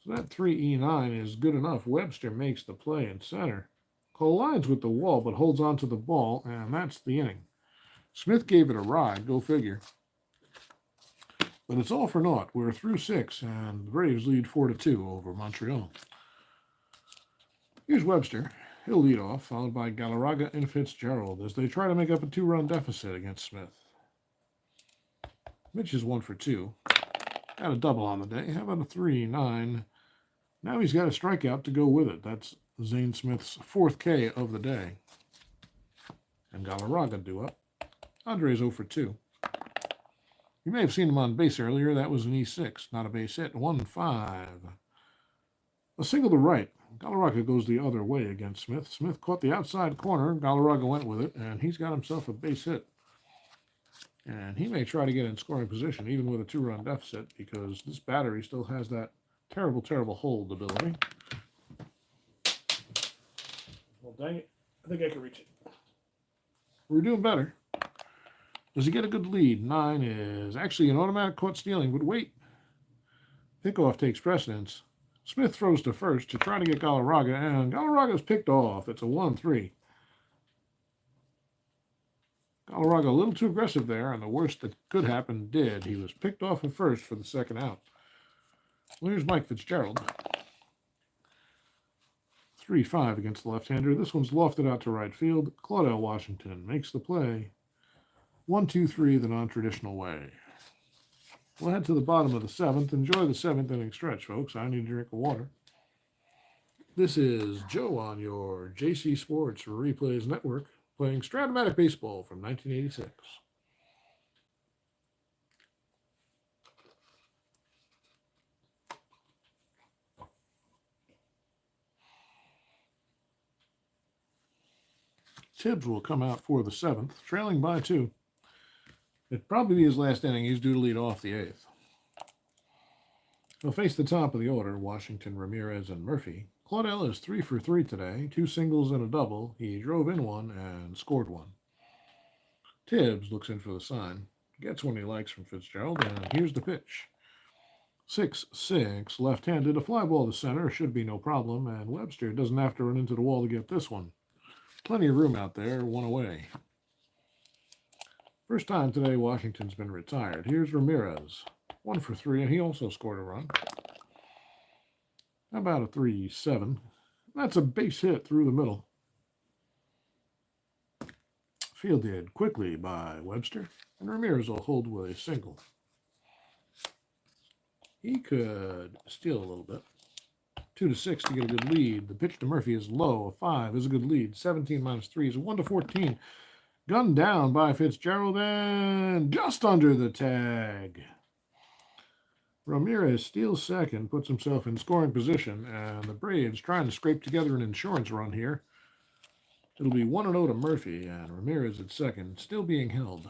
So that 3-9 is good enough. Webster makes the play in center. Collides with the wall, but holds on to the ball, and that's the inning. Smith gave it a ride. Go figure. But it's all for naught. We're through 6, and the Braves lead 4-2 over Montreal. Here's Webster. He'll lead off, followed by Galarraga and Fitzgerald as they try to make up a 2-run deficit against Smith. Mitch is 1 for 2. Got a double on the day. How about a 3-9? Now he's got a strikeout to go with it. That's Zane Smith's 4th K of the day. And Galarraga due up. Andre's 0 for 2. You may have seen him on base earlier. That was an E6, not a base hit. 1-5. A single to right. Galarraga goes the other way against Smith. Smith caught the outside corner. Galarraga went with it, and he's got himself a base hit. And he may try to get in scoring position, even with a 2-run deficit, because this battery still has that terrible, terrible hold ability. Well, dang it. I think I can reach it. We're doing better. Does he get a good lead? 9 is actually an automatic caught stealing, but wait. Pickoff takes precedence. Smith throws to first to try to get Galarraga, and Galarraga's picked off. It's a 1-3. Galarraga a little too aggressive there, and the worst that could happen did. He was picked off at first for the 2nd out. Well, here's Mike Fitzgerald. 3-5 against the left-hander. This one's lofted out to right field. Claudel Washington makes the play. 1-2-3 the non-traditional way. We'll head to the bottom of the 7th. Enjoy the 7th inning stretch, folks. I need a drink of water. This is Joe on your JC Sports Replays Network, playing Strat-O-Matic Baseball from 1986. Tibbs will come out for the 7th, trailing by 2. It'd probably be his last inning. He's due to lead off the 8th. He'll face the top of the order, Washington, Ramirez, and Murphy. Claudel is 3 for 3 today, 2 singles and a double. He drove in one and scored one. Tibbs looks in for the sign, gets one he likes from Fitzgerald, and here's the pitch. 6-6, left-handed, a fly ball to center, should be no problem, and Webster doesn't have to run into the wall to get this one. Plenty of room out there, one away. First time today Washington's been retired. Here's Ramirez, 1 for 3, and he also scored a run. How about a 3-7? That's a base hit through the middle. Fielded quickly by Webster, and Ramirez will hold with a single. He could steal a little bit. 2-6 to get a good lead. The pitch to Murphy is low. A 5 is a good lead. 17 minus 3 is a 1-14. Gunned down by Fitzgerald and just under the tag. Ramirez steals second, puts himself in scoring position, and the Braves trying to scrape together an insurance run here. It'll be 1-0 to Murphy, and Ramirez at second, still being held.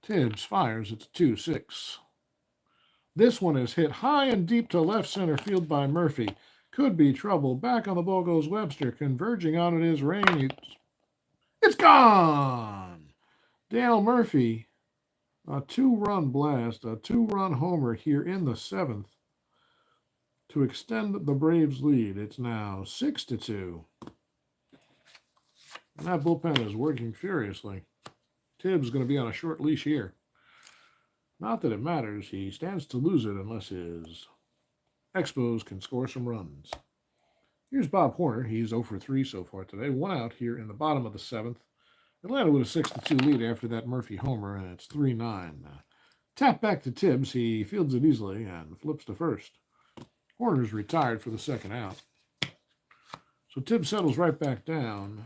Tibbs fires. It's 2-6. This one is hit high and deep to left center field by Murphy. Could be trouble. Back on the ball goes Webster, converging on it is Rain. It's gone! Dale Murphy, a 2-run blast, a 2-run homer here in the 7th to extend the Braves' lead. It's now 6-2. And that bullpen is working furiously. Tibbs is going to be on a short leash here. Not that it matters. He stands to lose it unless his Expos can score some runs. Here's Bob Horner. He's 0 for 3 so far today. 1 out here in the bottom of the 7th. Atlanta with a 6-2 lead after that Murphy homer, and it's 3-9. Tap back to Tibbs. He fields it easily and flips to first. Horner's retired for the 2nd out. So Tibbs settles right back down.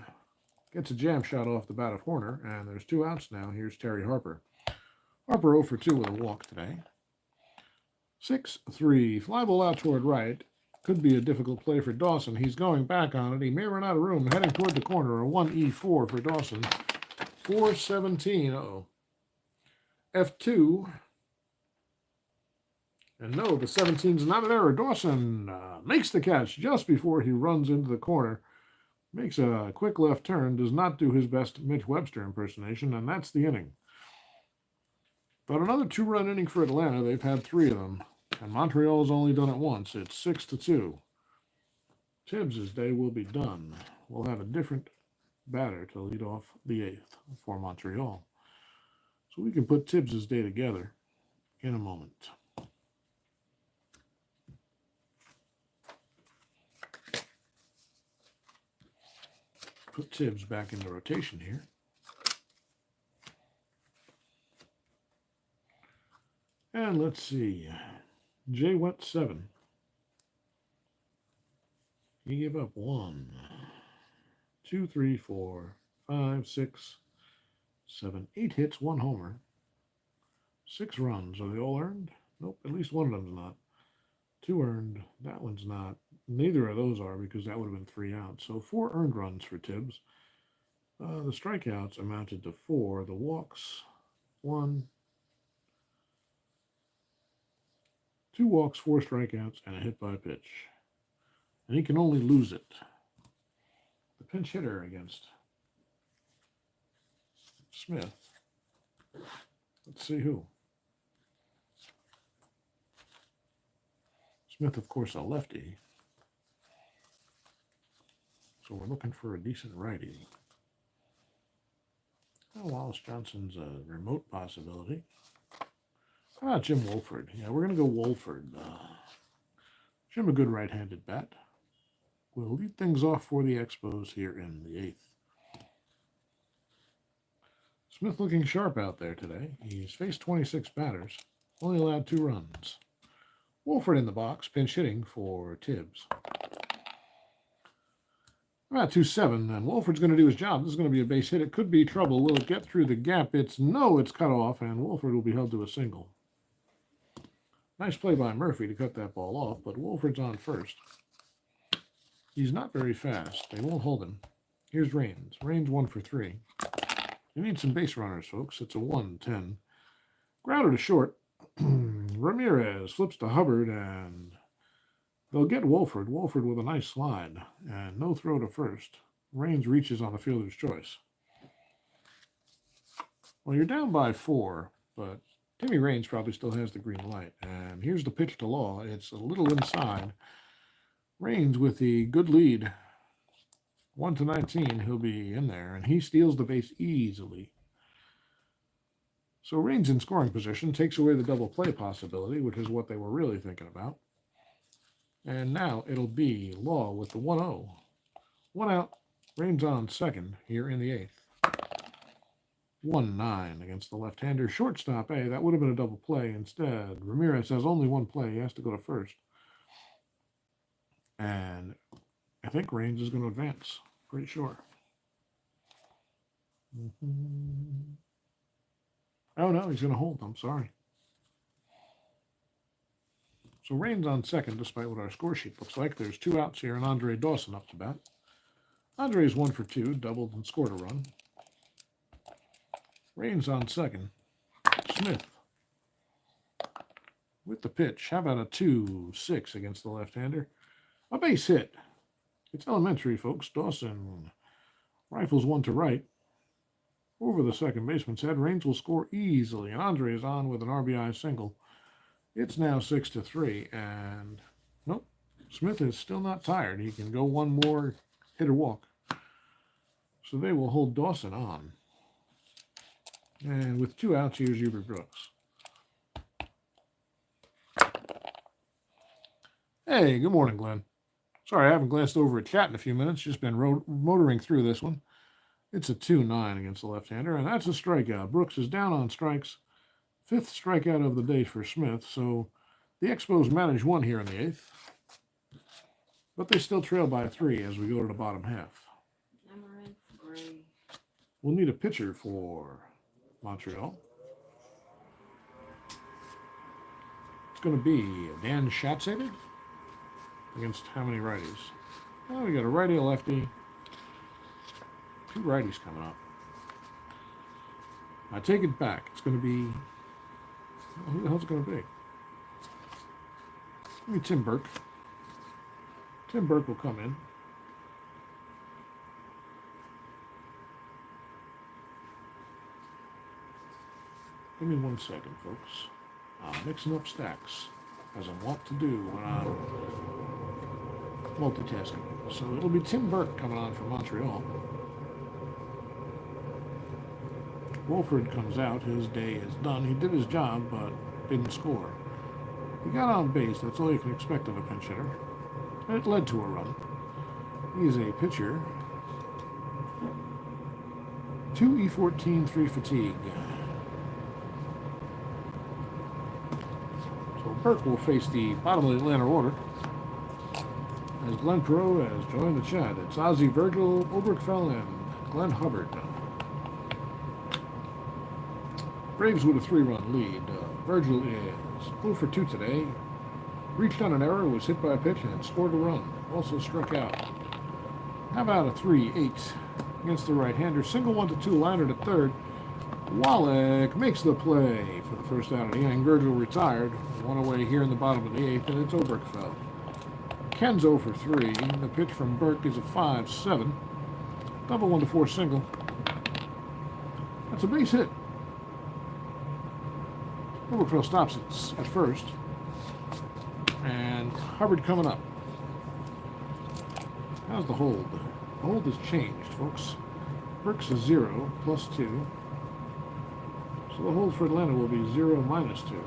Gets a jam shot off the bat of Horner, and there's 2 outs now. Here's Terry Harper. Harper 0 for 2 with a walk today. 6-3. Fly ball out toward right. Could be a difficult play for Dawson. He's going back on it. He may run out of room. Heading toward the corner. A 1-E4 for Dawson. 4-17. Uh-oh. F2. And no, the 17's not an error. Dawson makes the catch just before he runs into the corner. Makes a quick left turn. Does not do his best Mitch Webster impersonation, and that's the inning. But another 2-run inning for Atlanta. They've had 3 of them. And Montreal's only done it once. It's 6-2. Tibbs' day will be done. We'll have a different batter to lead off the 8th for Montreal. So we can put Tibbs' day together in a moment. Put Tibbs back into rotation here. And let's see. Jay went 7. He gave up 1, 2, 3, 4, 5, 6, 7, 8 hits, 1 homer. 6 runs. Are they all earned? Nope, at least one of them's not. 2 earned. That one's not. Neither of those are because that would have been 3 outs. So 4 earned runs for Tibbs. The strikeouts amounted to 4. The walks, 1. 2 walks, 4 strikeouts, and a hit by pitch. And he can only lose it. The pinch hitter against Smith. Let's see who. Smith, of course, a lefty. So we're looking for a decent righty. Well, Wallace Johnson's a remote possibility. How about Jim Wolford? Yeah, we're going to go Wolford. Jim, a good right-handed bat. We'll lead things off for the Expos here in the 8th. Smith looking sharp out there today. He's faced 26 batters, only allowed 2 runs. Wolford in the box, pinch hitting for Tibbs. About 2-7, and Wolford's going to do his job. This is going to be a base hit. It could be trouble. Will it get through the gap? It's cut off, and Wolford will be held to a single. Nice play by Murphy to cut that ball off, but Wolford's on first. He's not very fast. They won't hold him. Here's Rains. Rains 1 for 3. You need some base runners, folks. It's a 1-10. Grounded to short. Ramirez flips to Hubbard, and they'll get Wolford. Wolford with a nice slide, and no throw to first. Rains reaches on the fielder's choice. Well, you're down by 4, but Timmy Raines probably still has the green light. And here's the pitch to Law. It's a little inside. Raines with the good lead. 1-19, he'll be in there, and he steals the base easily. So Raines in scoring position takes away the double play possibility, which is what they were really thinking about. And now it'll be Law with the 1-0. 1 out, Raines on second here in the 8th. 1-9 against the left-hander. Shortstop, hey, that would have been a double play. Instead, Ramirez has only one play. He has to go to first. And I think Raines is going to advance. Pretty sure. Oh, no, he's going to hold. I'm sorry. So Raines on second, despite what our score sheet looks like. There's 2 outs here, and Andre Dawson up to bat. Andre's 1 for 2, doubled and scored a run. Raines on second. Smith with the pitch. How about a 2-6 against the left-hander? A base hit. It's elementary, folks. Dawson rifles one to right. Over the second baseman's head. Raines will score easily, and Andre is on with an RBI single. It's now 6-3, and nope, Smith is still not tired. He can go one more hit or walk. So they will hold Dawson on. And with 2 outs, here's Hubert Brooks. Hey, good morning, Glenn. Sorry, I haven't glanced over at chat in a few minutes. Just been motoring through this one. It's a 2-9 against the left-hander, and that's a strikeout. Brooks is down on strikes. 5th strikeout of the day for Smith, so the Expos manage 1 here in the 8th. But they still trail by 3 as we go to the bottom half. We'll need a pitcher for Montreal. It's going to be Dan Schatzeder against how many righties? Oh, we got a righty, a lefty. 2 righties coming up. I take it back. It's going to be... who the hell's it going to be? Maybe Tim Burke. Tim Burke will come in. Give me 1 second, folks. I'm mixing up stacks, as I want to do when I'm multitasking. So it'll be Tim Burke coming on for Montreal. Wolford comes out. His day is done. He did his job, but didn't score. He got on base. That's all you can expect of a pinch hitter. And it led to a run. He's a pitcher. 2 E14, 3 fatigue. So Burke will face the bottom of the Atlanta order. As Glenn Crow has joined the chat, it's Ozzie Virgil, Oberkfell, and Glenn Hubbard. Braves with a 3-run lead. Virgil is 0 for 2 today. Reached on an error, was hit by a pitch, and scored a run. Also struck out. How about a 3-8 against the right-hander? Single 1-2, liner to third. Wallach makes the play for the first out of the inning. Virgil retired. 1 away here in the bottom of the 8th, and it's Oberkfell. Ken's 0 for 3. The pitch from Burke is a 5-7. Double 1-4 single. That's a base hit. Oberkfell stops it at first. And Hubbard coming up. How's the hold? The hold has changed, folks. Burke's a 0 plus 2. So the hold for Atlanta will be 0 minus 2.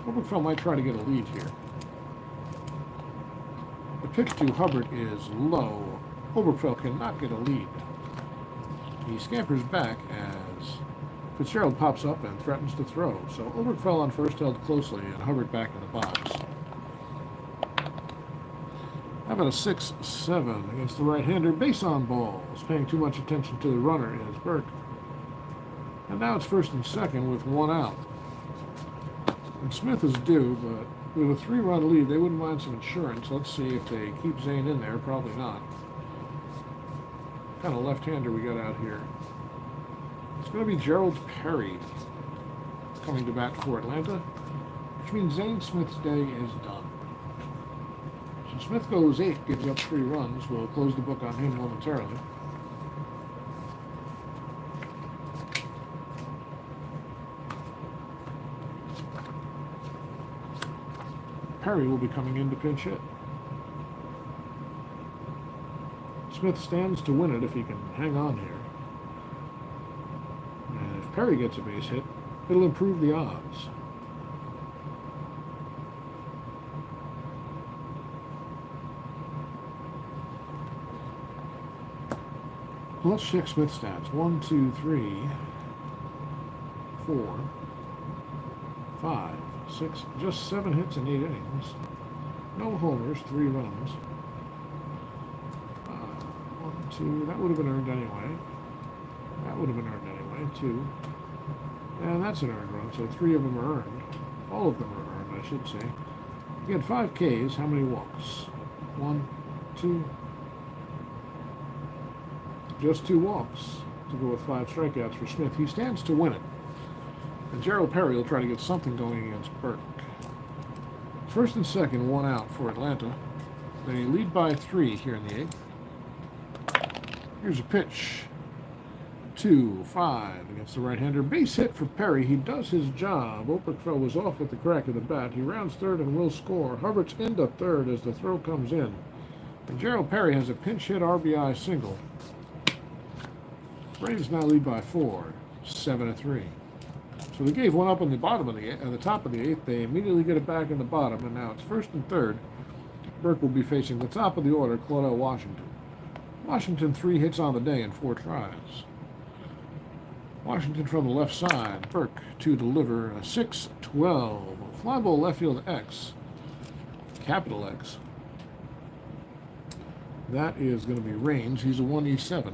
Oberkfell might try to get a lead here. The pitch to Hubbard is low. Oberkfell cannot get a lead. He scampers back as Fitzgerald pops up and threatens to throw. So Oberkfell on first held closely and Hubbard back in the box. How about a 6-7 against the right-hander? Base on balls. Paying too much attention to the runner is Burke. And now it's first and second with 1 out. And Smith is due, but with a 3-run lead, they wouldn't mind some insurance. Let's see if they keep Zane in there. Probably not. kind of left-hander we got out here? It's going to be Gerald Perry coming to bat for Atlanta, which means Zane Smith's day is done. So Smith goes 8, gives up 3 runs. We'll close the book on him momentarily. Perry will be coming in to pinch hit. Smith stands to win it if he can hang on here. And if Perry gets a base hit, it'll improve the odds. Let's check Smith's stats. 1, 2, 3, 4, 5, 6, just 7 hits in 8 innings. No homers, 3 runs. 1, 2, that would have been earned anyway. That would have been earned anyway, 2. And that's an earned run, so 3 of them are earned. All of them are earned, I should say. He had 5 Ks, how many walks? 1, 2, just 2 walks to go with 5 strikeouts for Smith. He stands to win it. And Gerald Perry will try to get something going against Burke. First and second, 1 out for Atlanta. They lead by 3 here in the 8th. Here's a pitch. 2, 5 against the right-hander. Base hit for Perry. He does his job. Oberkfell was off with the crack of the bat. He rounds third and will score. Hubbert's into third as the throw comes in. And Gerald Perry has a pinch hit RBI single. Braves now lead by 4, 7-3. So they gave one up on the bottom of the top of the 8th. They immediately get it back in the bottom, and now it's first and third. Burke will be facing the top of the order, Claudel Washington. Washington 3 hits on the day in 4 tries. Washington from the left side. Burke to deliver a 6-12. Fly ball left field X. Capital X. That is going to be range. He's a 1E7.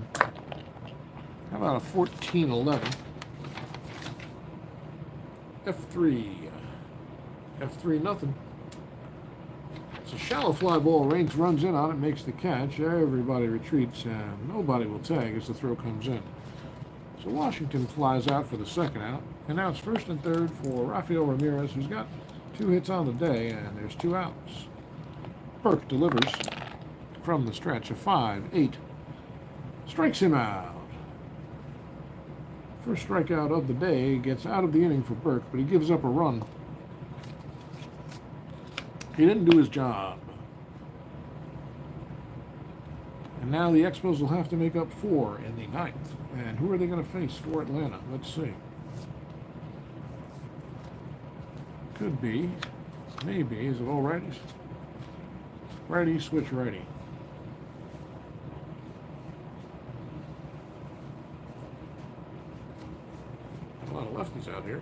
How about a 14-11? F3. F3 nothing. It's a shallow fly ball. Raines runs in on it, makes the catch. Everybody retreats, and nobody will tag as the throw comes in. So Washington flies out for the second out. And now it's first and third for Rafael Ramirez, who's got 2 hits on the day, and there's 2 outs. Burke delivers from the stretch, a 5-8. Strikes him out. First strikeout of the day, gets out of the inning for Burke, but he gives up a run. He didn't do his job. And now the Expos will have to make up 4 in the 9th. And who are they going to face for Atlanta? Let's see. Could be, maybe, is it all righties? Righty, switch righty. A lot of lefties out here.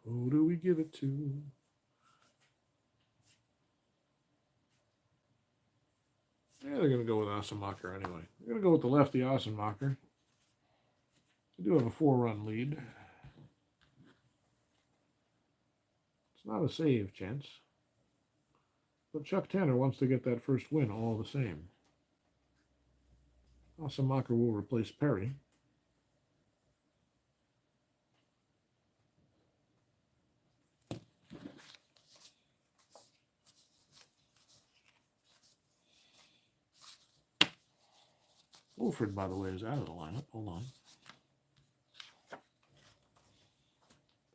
Who do we give it to? Yeah, they're going to go with Asemacher anyway. They're going to go with the lefty Asemacher. They do have a 4-run lead. It's not a save chance. But Chuck Tanner wants to get that first win all the same. Asemacher will replace Perry. Wolford, by the way, is out of the lineup. Hold on.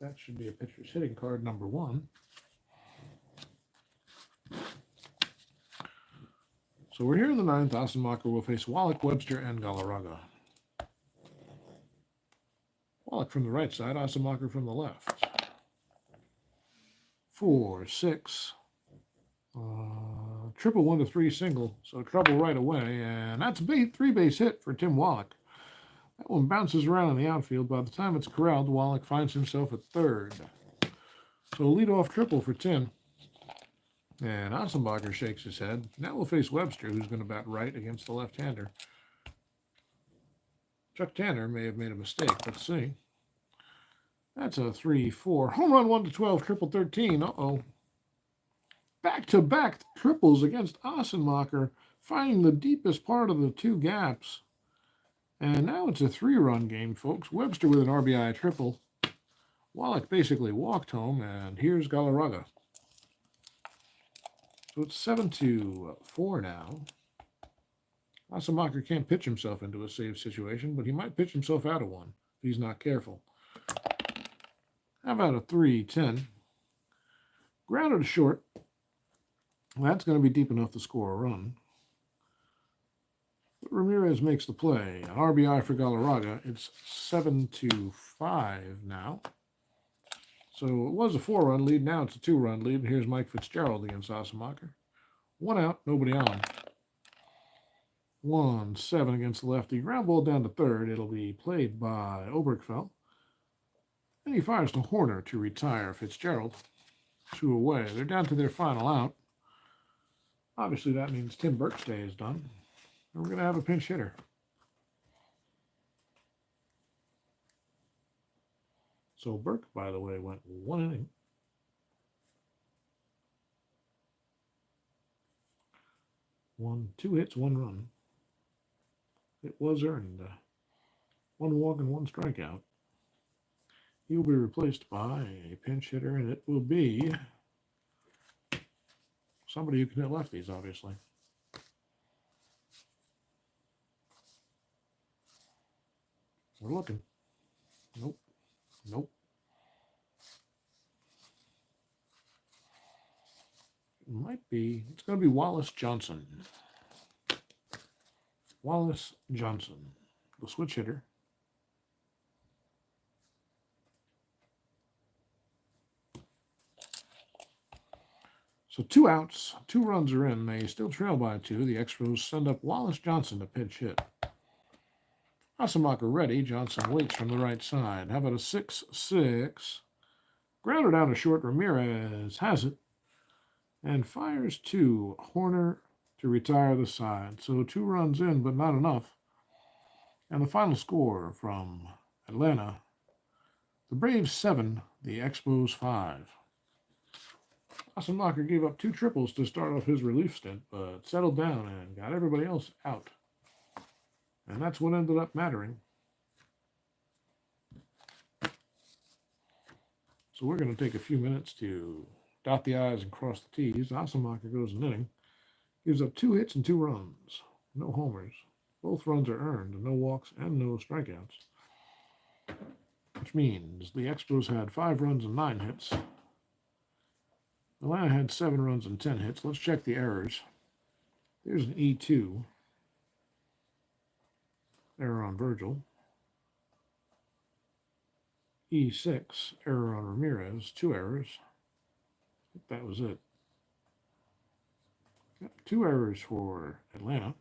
That should be a pitcher's hitting card number 1. So we're here in the 9th. Asemacher will face Wallach, Webster, and Galarraga. Wallach from the right side, Asemacher from the left. 4, 6. Triple 1-3 single, so trouble right away, and that's a 3-base hit for Tim Wallach. That one bounces around in the outfield. By the time it's corralled, Wallach finds himself at third. So a leadoff triple for Tim. And Asemacher shakes his head. Now we'll face Webster, who's going to bat right against the left-hander. Chuck Tanner may have made a mistake. Let's see. That's a 3-4. Home run 1-12, triple 13. Uh-oh. Back-to-back triples against Ossenmacher, finding the deepest part of the two gaps. And now it's a 3-run game, folks. Webster with an RBI triple. Wallach basically walked home, and here's Galarraga. So it's 7-4 now. Ossenmacher can't pitch himself into a save situation, but he might pitch himself out of one if he's not careful. How about a 3-10? Grounded to short. That's going to be deep enough to score a run. But Ramirez makes the play. An RBI for Galarraga. It's 7-5 now. So it was a 4-run lead. Now it's a 2-run lead. And here's Mike Fitzgerald against Ossenmacher. 1 out, nobody on. 1-7 against the lefty. Ground ball down to third. It'll be played by Oberkfell. And he fires to Horner to retire Fitzgerald. 2 away. They're down to their final out. Obviously, that means Tim Burke's day is done. And we're going to have a pinch hitter. So Burke, by the way, went 1 inning. Two hits, 1 run. It was earned. 1 walk and 1 strikeout. He will be replaced by a pinch hitter, and it will be somebody who can hit lefties, obviously. We're looking. Nope. Nope. It might be. It's going to be Wallace Johnson. Wallace Johnson, the switch hitter. So 2 outs, 2 runs are in. They still trail by 2. The Expos send up Wallace Johnson to pinch hit. Ossenmacher ready. Johnson waits from the right side. How about a 6-6? Grounded down to short. Ramirez has it. And fires to Horner to retire the side. So 2 runs in, but not enough. And the final score from Atlanta. The Braves 7, the Expos 5. Ossenmacher gave up 2 triples to start off his relief stint, but settled down and got everybody else out. And that's what ended up mattering. So we're going to take a few minutes to dot the I's and cross the T's. Ossenmacher goes an inning. Gives up 2 hits and 2 runs. No homers. Both runs are earned. No walks and no strikeouts. Which means the Expos had 5 runs and 9 hits. Atlanta had 7 runs and 10 hits. Let's check the errors. There's an E2. Error on Virgil. E6. Error on Ramirez. 2 errors. I think that was it. 2 errors for Atlanta.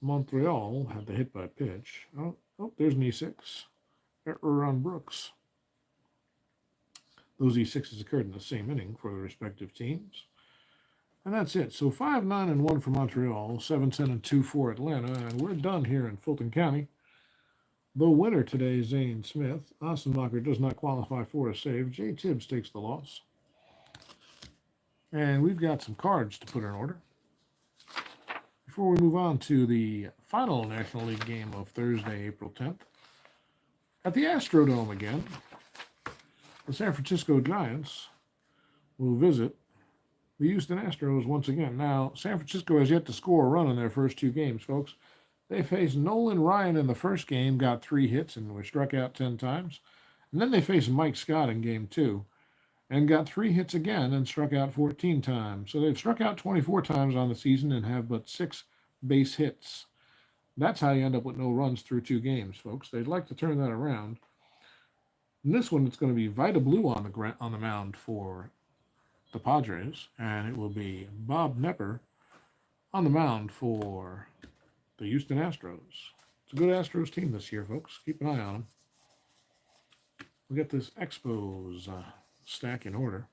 Montreal had the hit by pitch. Oh, there's an E6. Error on Brooks. Those E6s occurred in the same inning for the respective teams. And that's it. So 5-9-1 for Montreal, 7-10-2 for Atlanta, and we're done here in Fulton County. The winner today, Zane Smith. Ossenmacher does not qualify for a save. Jay Tibbs takes the loss. And we've got some cards to put in order. Before we move on to the final National League game of Thursday, April 10th, at the Astrodome again, the San Francisco Giants will visit the Houston Astros once again. Now, San Francisco has yet to score a run in their first 2 games, folks. They faced Nolan Ryan in the first game, got 3 hits, and were struck out 10 times. And then they faced Mike Scott in game 2, and got 3 hits again and struck out 14 times. So they've struck out 24 times on the season and have but 6 base hits. That's how you end up with no runs through 2 games, folks. They'd like to turn that around. In this one, it's going to be Vida Blue on the mound for the Padres, and it will be Bob Nepper on the mound for the Houston Astros. It's a good Astros team this year, folks. Keep an eye on them. We'll get this Expos stack in order.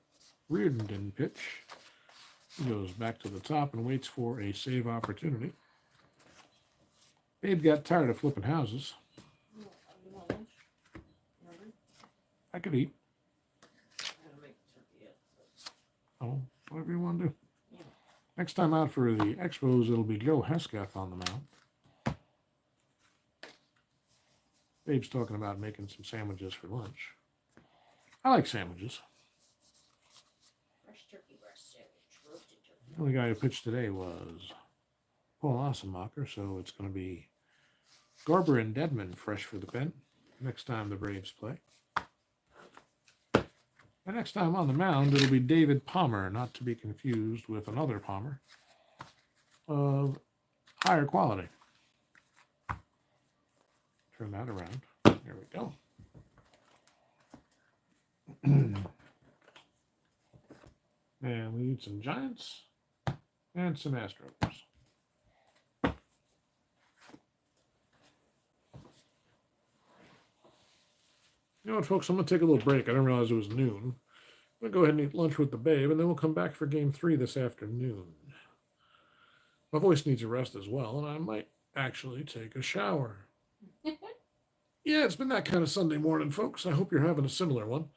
Reardon didn't pitch. He goes back to the top and waits for a save opportunity. Babe got tired of flipping houses. I could eat. I gotta make turkey yet. Oh, whatever you want to do. Yeah. Next time out for the Expos, it'll be Joe Hesketh on the mound. Babe's talking about making some sandwiches for lunch. I like sandwiches. Fresh turkey breast sandwich, roasted turkey. The only guy who pitched today was Paul Ossenmacher, so it's going to be Garber and Dedman fresh for the pen next time the Braves play. And next time on the mound, it'll be David Palmer, not to be confused with another Palmer of higher quality. Turn that around. There we go. And we need some Giants and some Astros. You know what, folks? I'm going to take a little break. I didn't realize it was noon. I'm going to go ahead and eat lunch with the babe, and then we'll come back for Game 3 this afternoon. My voice needs a rest as well, and I might actually take a shower. Yeah, it's been that kind of Sunday morning, folks. I hope you're having a similar one,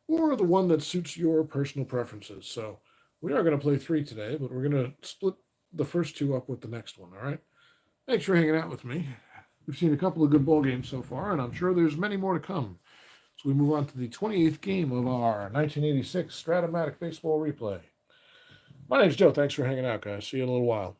or the one that suits your personal preferences. So we are going to play 3 today, but we're going to split the first 2 up with the next one, all right? Thanks for hanging out with me. We've seen a couple of good ball games so far, and I'm sure there's many more to come. So we move on to the 28th game of our 1986 Strat-O-Matic Baseball replay. My name's Joe. Thanks for hanging out, guys. See you in a little while.